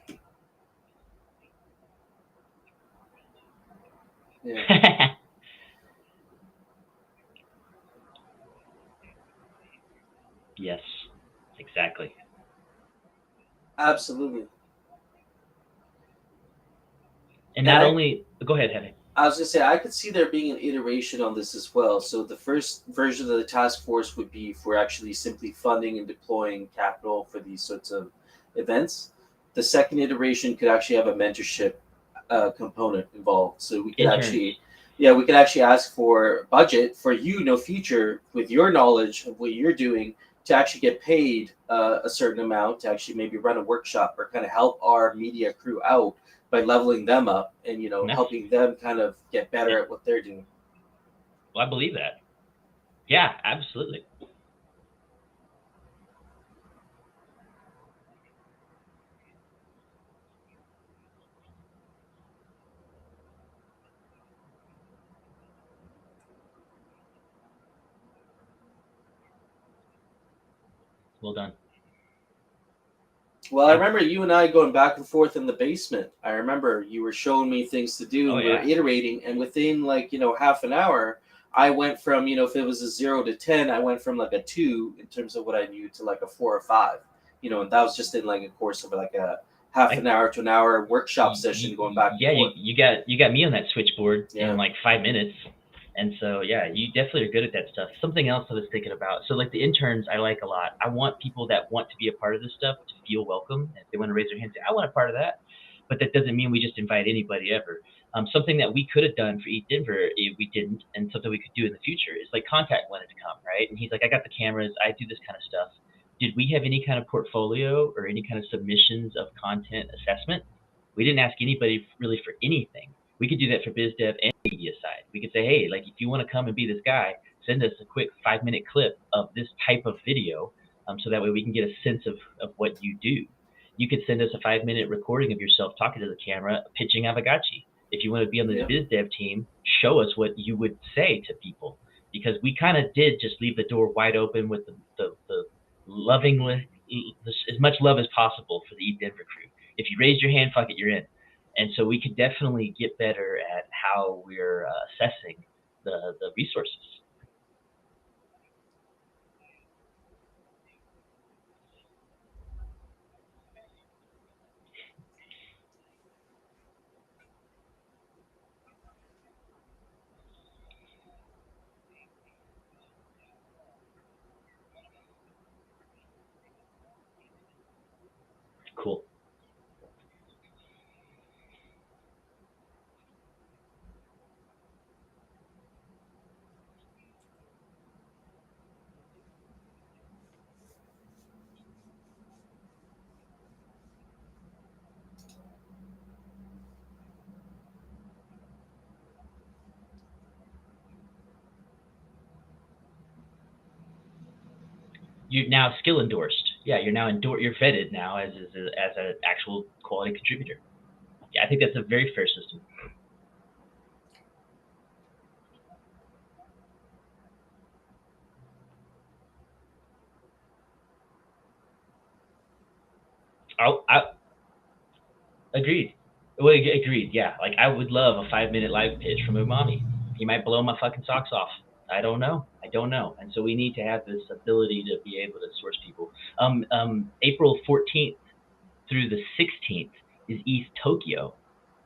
yeah. Yes, exactly. Absolutely. And And not only, go ahead, Henry. I was gonna say I could see there being an iteration on this as well. So the first version of the task force would be for actually simply funding and deploying capital for these sorts of events. The second iteration could actually have a mentorship component involved. So we could Interns. actually, yeah, we could actually ask for budget for you, no future, with your knowledge of what you're doing to actually get paid a certain amount to actually maybe run a workshop or kind of help our media crew out by leveling them up and No, helping them kind of get better it, at what they're doing. well, I believe that. Yeah, absolutely. Well done. Well, I Yeah. remember you and I going back and forth in the basement. I remember you were showing me things to do Oh and we were yeah. iterating. And within like, half an hour, I went from, if it was a 0 to 10, I went from like a 2 in terms of what I knew to like a 4 or 5, and that was just in like a course of like a half I an hour to an hour workshop session going back and yeah, forth. you got me on that switchboard in Yeah. like 5 minutes, and so yeah, you definitely are good at that stuff. Something else I was thinking about, so like the interns, I like a lot. I want people that want to be a part of this stuff to feel welcome. If they want to raise their hand, say I want a part of that, but that doesn't mean we just invite anybody ever. Something that we could have done for Eat Denver, we didn't, and something we could do in the future is like Contact wanted to come, right? And he's like, I got the cameras, I do this kind of stuff. Did we have any kind of portfolio or any kind of submissions of content assessment? We didn't ask anybody really for anything. We could do that for biz dev and media side. We could say, hey, like if you want to come and be this guy, send us a quick 5 minute clip of this type of video, so that way we can get a sense of what you do. You could send us a 5 minute recording of yourself talking to the camera, pitching Avagachi. If you want to be on the Yeah. biz dev team, show us what you would say to people, because we kind of did just leave the door wide open with the lovingly, as much love as possible for the Eat Denver crew. If you raise your hand, fuck it, you're in. And so we could definitely get better at how we're assessing the resources. Cool. You're now skill endorsed. Yeah, you're now you're vetted now as an actual quality contributor. Yeah, I think that's a very fair system. I agreed. Well, agreed. Yeah, like I would love a 5 minute live pitch from Umami. He might blow my fucking socks off. I don't know. I don't know. And so we need to have this ability to be able to source people. April 14th through the 16th is East Tokyo,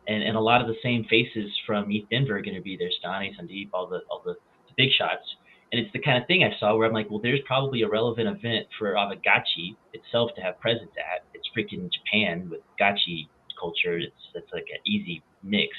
and a lot of the same faces from East Denver are going to be there. Stani, Sandeep, all the big shots. And it's the kind of thing I saw where I'm like, well, there's probably a relevant event for Avagachi itself to have presence at. It's freaking Japan with gachi culture. It's like an easy mix,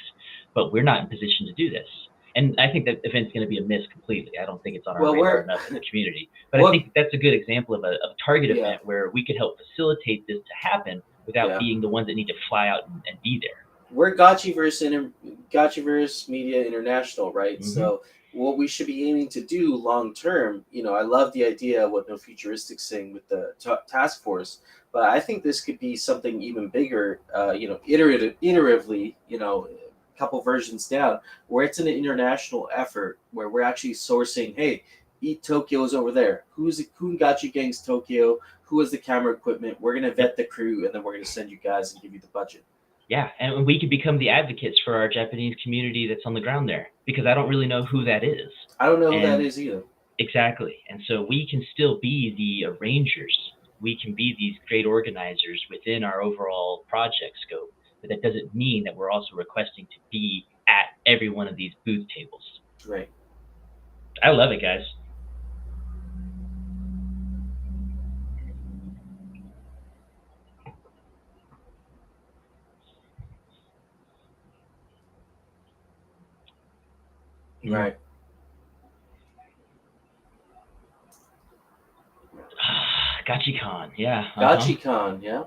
but we're not in position to do this. And I think that event's going to be a miss completely. I don't think it's on our Well, radar we're enough in the community. But I what? think that's a good example of a target Yeah. event where we could help facilitate this to happen without Yeah. being the ones that need to fly out and be there. We're Gotchiverse Media International, right? Mm-hmm. So what we should be aiming to do long term, I love the idea of what No Futuristic saying with the task force, but I think this could be something even bigger. Iteratively, a couple versions down, where it's an international effort where we're actually sourcing. Hey, Eat Tokyo's over there. Who's the Kungachi Gangs Tokyo? Who has the camera equipment? We're gonna Yep. vet the crew, and then we're gonna send you guys and give you the budget. Yeah, and we could become the advocates for our Japanese community that's on the ground there, because I don't really know who that is. I don't know who that And is either. exactly. And so we can still be the arrangers. We can be these great organizers within our overall project scope, but that doesn't mean that we're also requesting to be at every one of these booth tables. Right. I love it, guys. Mm. Right. GotchiCon, yeah, uh-huh. GotchiCon, yeah.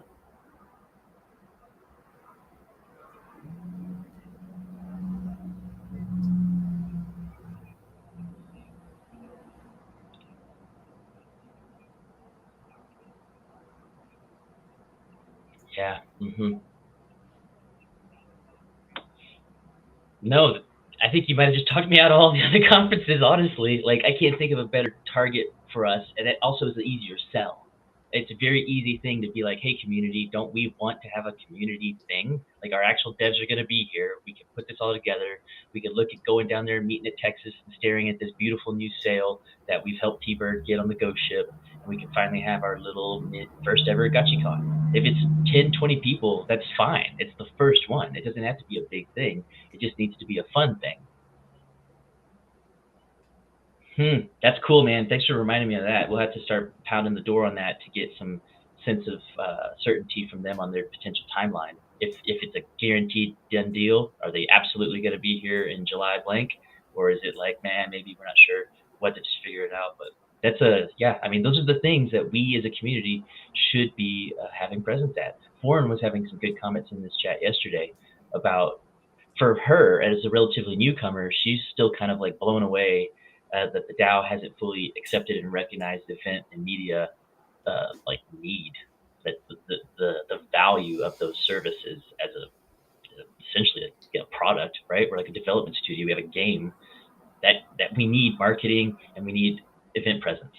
Yeah. No, I think you might have just talked me out of all the other conferences, honestly. Like, I can't think of a better target for us, and it also is an easier sell. It's a very easy thing to be like, hey, community, don't we want to have a community thing? Like, our actual devs are going to be here. We can put this all together. We can look at going down there and meeting at Texas and staring at this beautiful new sail that we've helped T-Bird get on the Ghost ship. And we can finally have our little first ever GotchiCon. If it's 10, 20 people, that's fine. It's the first one. It doesn't have to be a big thing. It just needs to be a fun thing. That's cool, man. Thanks for reminding me of that. We'll have to start pounding the door on that to get some sense of certainty from them on their potential timeline. If it's a guaranteed done deal, are they absolutely going to be here in July blank, or is it like, man, maybe we're not sure what to just figure it out? But that's a yeah. I mean, those are the things that we as a community should be having presence at. Warren was having some good comments in this chat yesterday about for her as a relatively newcomer, she's still kind of like blown away that the DAO hasn't fully accepted and recognized the event and media like need that the value of those services as a essentially a product, right? We're like a development studio. We have a game that we need marketing and we need event presence.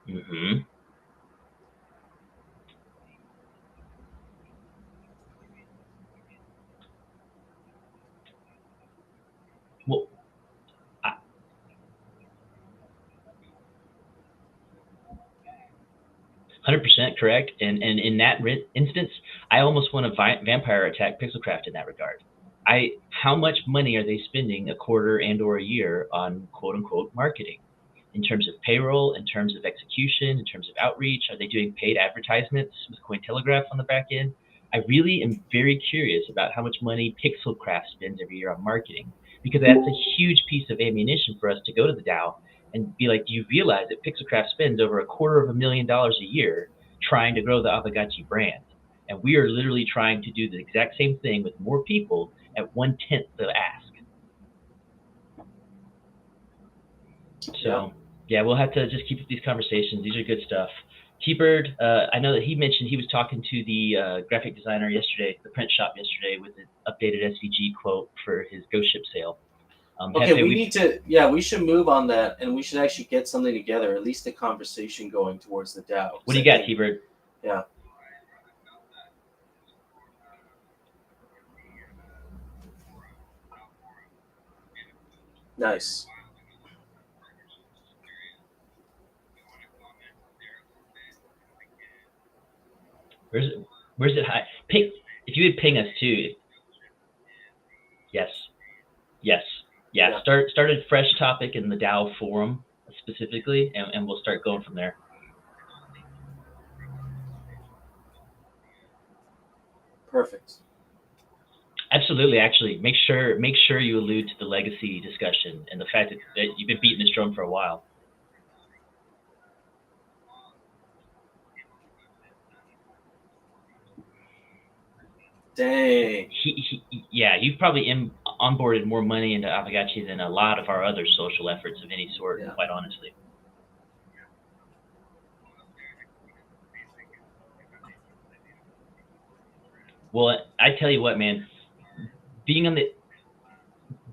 Mm-hmm. Well, 100% correct. And in that instance, I almost want to vampire attack Pixelcraft in that regard. How much money are they spending a quarter and or a year on quote unquote marketing? In terms of payroll, in terms of execution, in terms of outreach, are they doing paid advertisements with Cointelegraph on the back end? I really am very curious about how much money Pixelcraft spends every year on marketing because that's a huge piece of ammunition for us to go to the DAO and be like, do you realize that Pixelcraft spends over $250,000 a year trying to grow the Avagachi brand? And we are literally trying to do the exact same thing with more people at 1/10 the ask. Yeah. So yeah, we'll have to just keep up these conversations. These are good stuff. T-Bird, I know that he mentioned he was talking to the graphic designer yesterday, the print shop yesterday, with an updated SVG quote for his Ghost Ship sale. Okay, we need to. Yeah, we should move on that, and we should actually get something together, at least a conversation going towards the DAO. What do you got, T-Bird? Yeah. Nice. Where's it? Where's it high? Ping. If you would ping us too. Yes. Yes. Yeah. Yeah. Start a fresh topic in the DAO forum specifically, and we'll start going from there. Perfect. Absolutely. Actually, make sure you allude to the legacy discussion and the fact that you've been beating this drum for a while. Dang. Yeah, you've probably onboarded more money into Avagachi than a lot of our other social efforts of any sort, Yeah. quite honestly. Well, I tell you what, man, being on the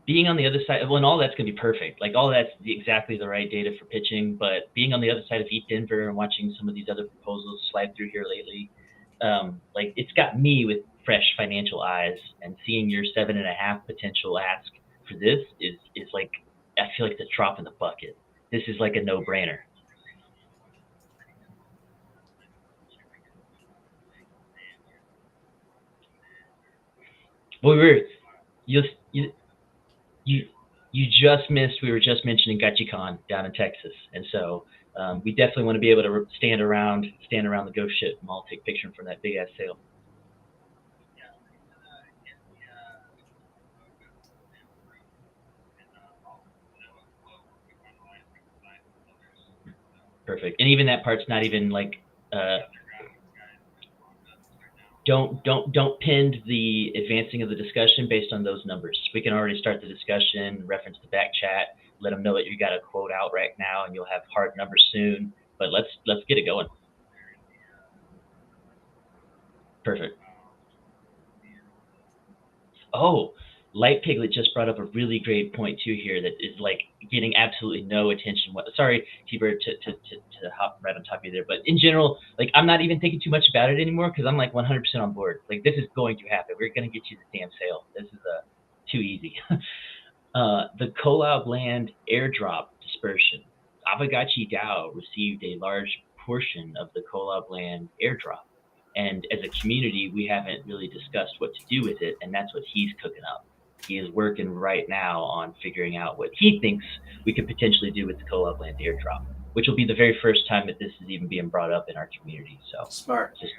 being on the other side, well, and all that's going to be perfect. Like all that's exactly the right data for pitching. But being on the other side of Eat Denver and watching some of these other proposals slide through here lately, like it's got me with fresh financial eyes. And seeing your 7.5 potential ask for this is like, I feel like the drop in the bucket. This is like a no brainer. Well, you you you you just missed. We were just mentioning GachiCon down in Texas, and so we definitely want to be able to stand around the ghost ship and all take a picture from that big ass sail. Perfect. And even that part's not even like uh, don't pin the advancing of the discussion based on those numbers. We can already start the discussion, reference the back chat, let them know that you got a quote out right now, and you'll have hard numbers soon. But let's get it going. Perfect. Oh, Light Piglet just brought up a really great point too here that is like getting absolutely no attention. Sorry, T-Bird, to hop right on top of you there, but in general, like I'm not even thinking too much about it anymore because I'm like 100% on board. Like this is going to happen. We're gonna get you the damn sale. This is too easy. The Kolob land airdrop dispersion. Avagachi DAO received a large portion of the Kolob land airdrop. And as a community, we haven't really discussed what to do with it, and that's what he's cooking up. He is working right now on figuring out what he thinks we could potentially do with the Kolob land airdrop, which will be the very first time that this is even being brought up in our community. So Smart. just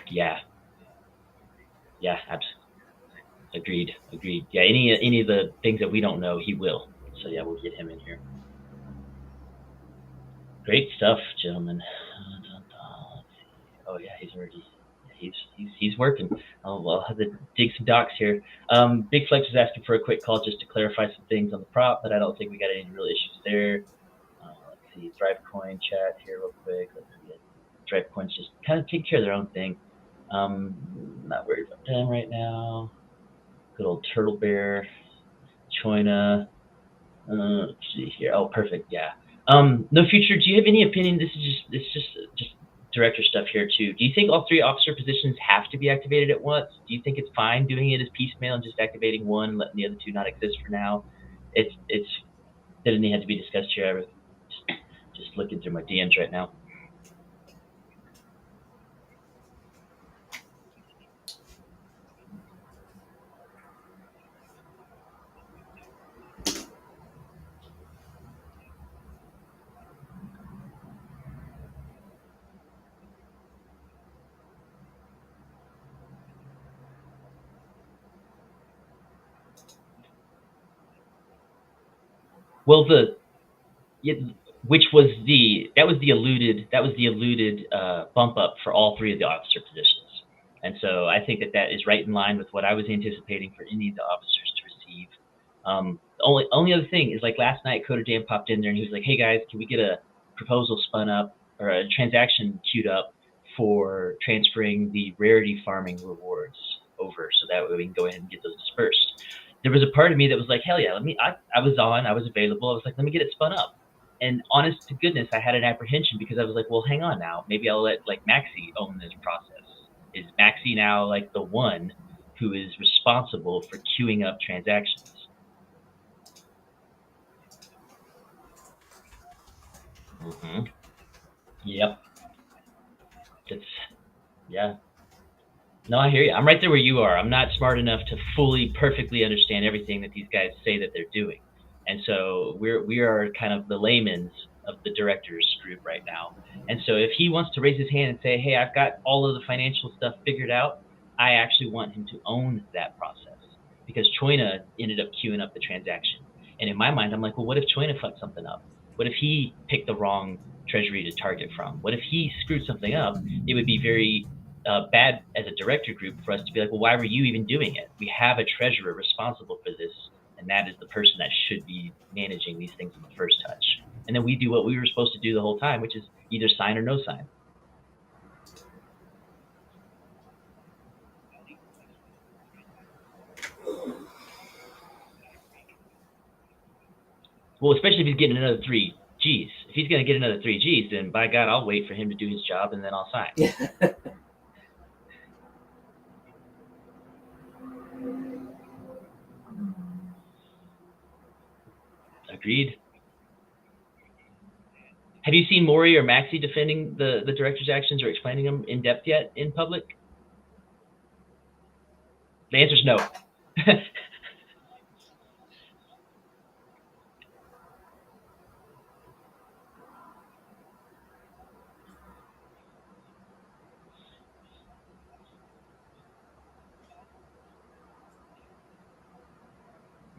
yeah, yeah, absolutely. Agreed. Yeah, any of the things that we don't know, he will. So yeah, we'll get him in here. Great stuff, gentlemen. Oh yeah, he's already. He's working. I'll have to dig some docs here. Big Flex is asking for a quick call just to clarify some things on the prop, but I don't think we got any real issues there. Let's see, Thrivecoin chat here real quick. Let's see. Thrivecoin's just kind of taking care of their own thing. Not worried about them right now. Good old Turtle Bear, Choina. Let's see here. Oh, perfect. Yeah. No future. Do you have any opinion? This is just director stuff here too. Do you think all three officer positions have to be activated at once? Do you think it's fine doing it as piecemeal and just activating one and letting the other two not exist for now? It's didn't have to be discussed here. I was just looking through my DMs right now. Well, the yeah, which was the that was the alluded bump up for all three of the officer positions, and so I think that that is right in line with what I was anticipating for any of the officers to receive. The only other thing is like last night, Coder Dan popped in there and he was like, "Hey guys, can we get a proposal spun up or a transaction queued up for transferring the rarity farming rewards over, so that way we can go ahead and get those dispersed." There was a part of me that was like, hell yeah, let me. I was on, I was available. I was like, let me get it spun up. And honest to goodness, I had an apprehension because I was like, well, hang on now. Maybe I'll let like Maxi own this process. Is Maxi now like the one who is responsible for queuing up transactions? Mm-hmm. Yep. That's yeah. No, I hear you. I'm right there where you are. I'm not smart enough to fully, perfectly understand everything that these guys say that they're doing, and so we are kind of the laymen's of the directors group right now. And so if he wants to raise his hand and say, "Hey, I've got all of the financial stuff figured out," I actually want him to own that process because Choina ended up queuing up the transaction, and in my mind, I'm like, well, what if Choina fucked something up? What if he picked the wrong treasury to target from? What if he screwed something up? It would be very bad as a director group for us to be like, well, why were you even doing it? We have a treasurer responsible for this, and that is the person that should be managing these things in the first touch. And then we do what we were supposed to do the whole time, which is either sign or no sign. Well, especially if he's getting another 3 Gs. If he's going to get another 3 Gs, then by God, I'll wait for him to do his job and then I'll sign. Agreed. Have you seen Maury or Maxie defending the director's actions or explaining them in depth yet in public? The answer is no.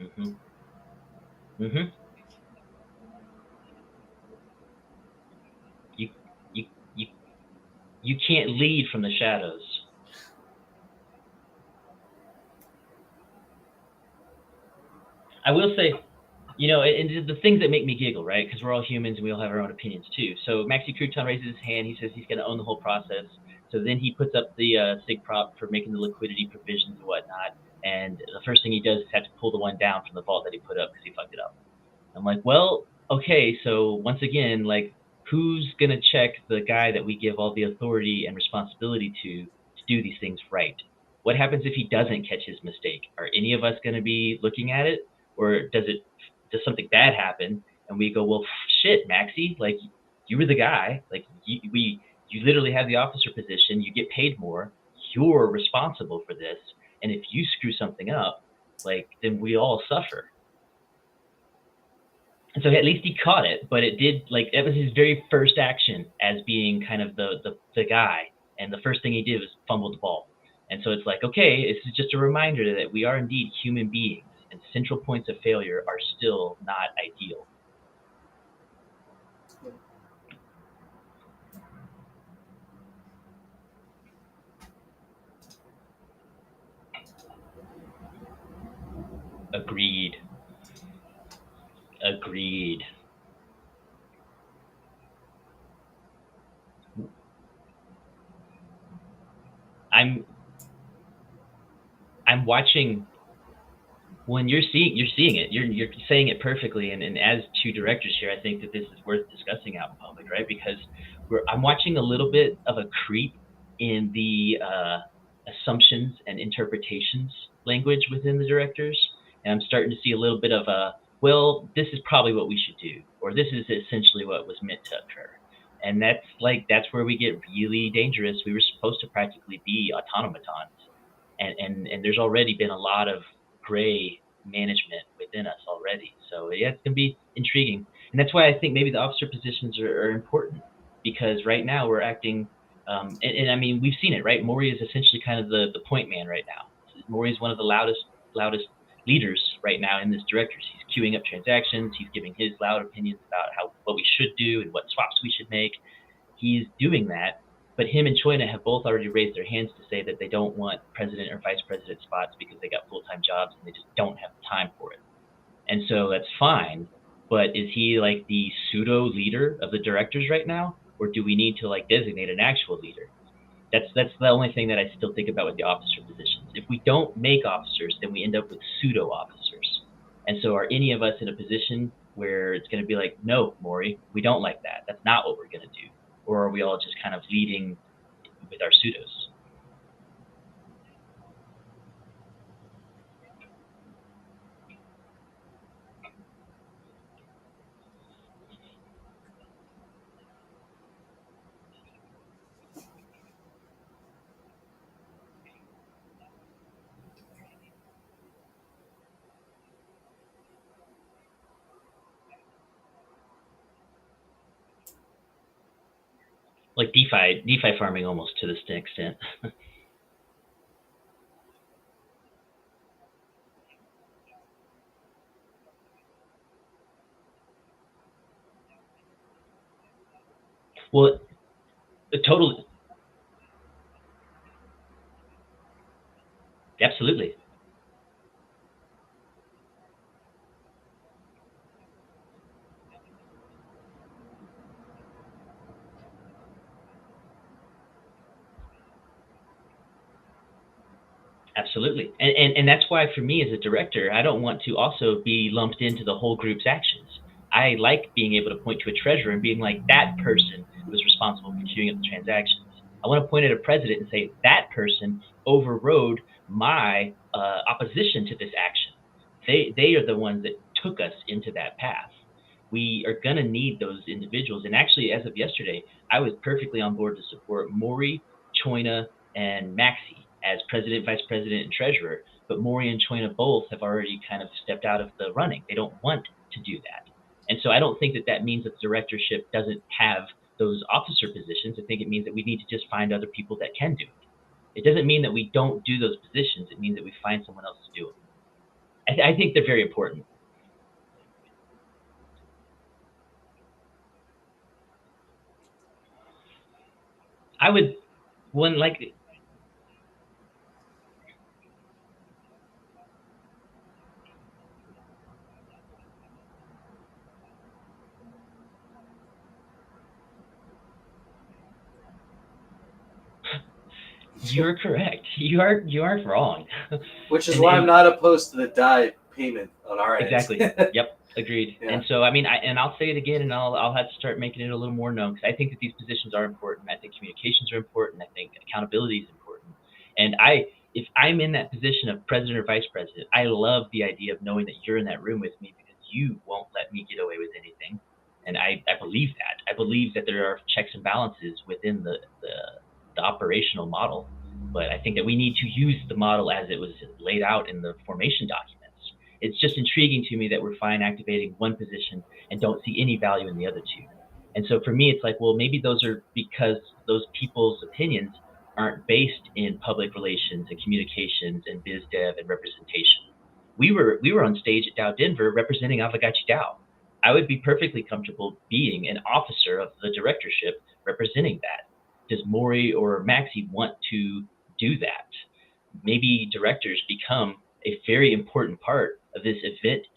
Mm-hmm. Mm-hmm. You, you, you, you can't lead from the shadows. I will say, and the things that make me giggle, right? Because we're all humans and we all have our own opinions too. So Maxi Crouton raises his hand. He says he's going to own the whole process. So then he puts up the SIG prop for making the liquidity provisions and whatnot. And the first thing he does is have to pull the one down from the vault that he put up because he fucked it up. I'm like, well, okay. So once again, like, who's going to check the guy that we give all the authority and responsibility to do these things right? What happens if he doesn't catch his mistake? Are any of us going to be looking at it, or does something bad happen and we go, well, shit, Maxie, like, you were the guy, like, you literally have the officer position, you get paid more, you're responsible for this, and if you screw something up, like, then we all suffer. And so at least he caught it, but it did, like, that was his very first action as being kind of the guy, and the first thing he did was fumble the ball. And so it's like, okay, this is just a reminder that we are indeed human beings, and central points of failure are still not ideal. Agreed. Agreed. I'm I'm watching when you're seeing it. You're saying it perfectly, and as two directors here, I think that this is worth discussing out in public, right? Because I'm watching a little bit of a creep in the assumptions and interpretations language within the directors, and I'm starting to see a little bit of a, well, this is probably what we should do, or this is essentially what was meant to occur. And that's where we get really dangerous. We were supposed to practically be automatons, and there's already been a lot of gray management within us already. So yeah, it's gonna be intriguing, and that's why I think maybe the officer positions are important, because right now we're acting, and I mean, we've seen it, right? Maury is essentially kind of the point man right now. Maury is one of the loudest leaders right now in this directors. He's queuing up transactions. He's giving his loud opinions about what we should do and what swaps we should make. He's doing that, but him and Choina have both already raised their hands to say that they don't want president or vice president spots because they got full-time jobs and they just don't have the time for it. And so that's fine, but is he like the pseudo leader of the directors right now, or do we need to like designate an actual leader? That's the only thing that I still think about with the officer positions. If we don't make officers, then we end up with pseudo officers. And so, are any of us in a position where it's going to be like, no, Maury, we don't like that. That's not what we're going to do, or are we all just kind of leading with our pseudos? Like DeFi farming almost to this extent. Well, totally, absolutely. Absolutely. And that's why for me as a director, I don't want to also be lumped into the whole group's actions. I like being able to point to a treasurer and being like, that person was responsible for queuing up the transactions. I want to point at a president and say that person overrode my opposition to this action. They are the ones that took us into that path. We are going to need those individuals. And actually, as of yesterday, I was perfectly on board to support Maury, Choina, and Maxi as president, vice president, and treasurer. But Maury and Choina both have already kind of stepped out of the running. They don't want to do that. And so I don't think that that means that the directorship doesn't have those officer positions. I think it means that we need to just find other people that can do it. It doesn't mean that we don't do those positions. It means that we find someone else to do them. I think they're very important. I would one like you're correct. You aren't wrong. Which is and why I'm and not opposed to the die payment on our end. exactly. Yep. Agreed. Yeah. And so I mean, I'll say it again, and I'll have to start making it a little more known because I think that these positions are important. I think communications are important. I think accountability is important. And if I'm in that position of president or vice president, I love the idea of knowing that you're in that room with me because you won't let me get away with anything. And I believe that. I believe that there are checks and balances within the operational model. But I think that we need to use the model as it was laid out in the formation documents. It's just intriguing to me that we're fine activating one position and don't see any value in the other two. And so for me, it's like, well, maybe those are because those people's opinions aren't based in public relations and communications and biz dev and representation. We were on stage at Dow Denver representing Avagachi Dow. I would be perfectly comfortable being an officer of the directorship representing that. Does Maury or Maxi want to do that? Maybe directors become a very important part of this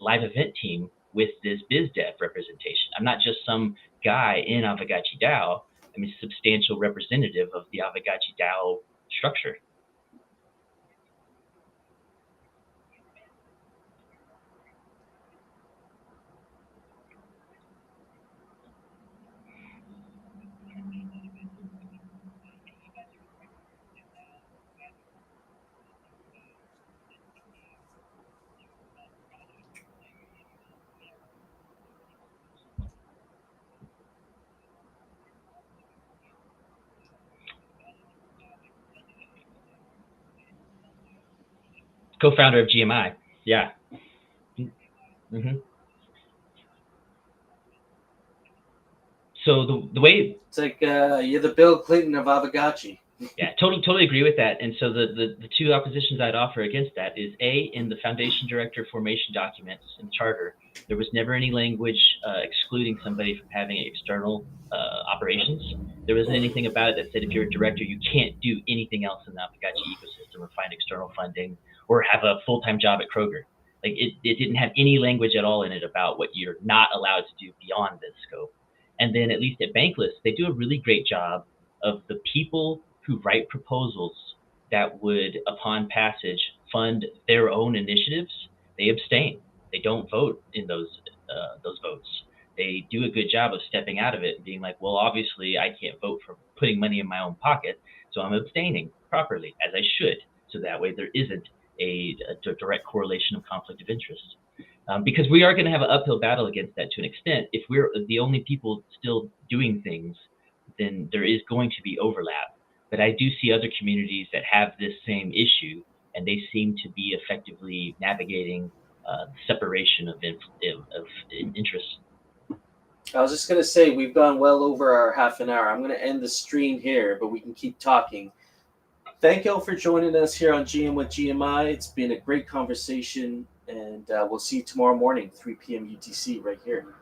live event team with this biz dev representation. I'm not just some guy in Avagachi DAO. I'm a substantial representative of the Avagachi DAO structure. Co-founder of GMI. Yeah. hmm So the way It's like you're the Bill Clinton of Avagachi. Yeah, totally agree with that. And so the two oppositions I'd offer against that is A, in the foundation director formation documents and charter, there was never any language excluding somebody from having external operations. There wasn't anything about it that said if you're a director, you can't do anything else in the Apagachi ecosystem or find external funding or have a full-time job at Kroger. Like it didn't have any language at all in it about what you're not allowed to do beyond this scope. And then at least at Bankless, they do a really great job of the people who write proposals that would, upon passage, fund their own initiatives. They abstain. They don't vote in those votes. They do a good job of stepping out of it and being like, well, obviously I can't vote for putting money in my own pocket, so I'm abstaining properly as I should. So that way there isn't a direct correlation of conflict of interest. Because we are going to have an uphill battle against that to an extent. If we're the only people still doing things, then there is going to be overlap. But I do see other communities that have this same issue, and they seem to be effectively navigating separation of interests. I was just gonna say we've gone well over our half an hour. I'm gonna end the stream here, but we can keep talking. Thank y'all for joining us here on GM with GMI. It's been a great conversation, and we'll see you tomorrow morning, 3 p.m. UTC, right here.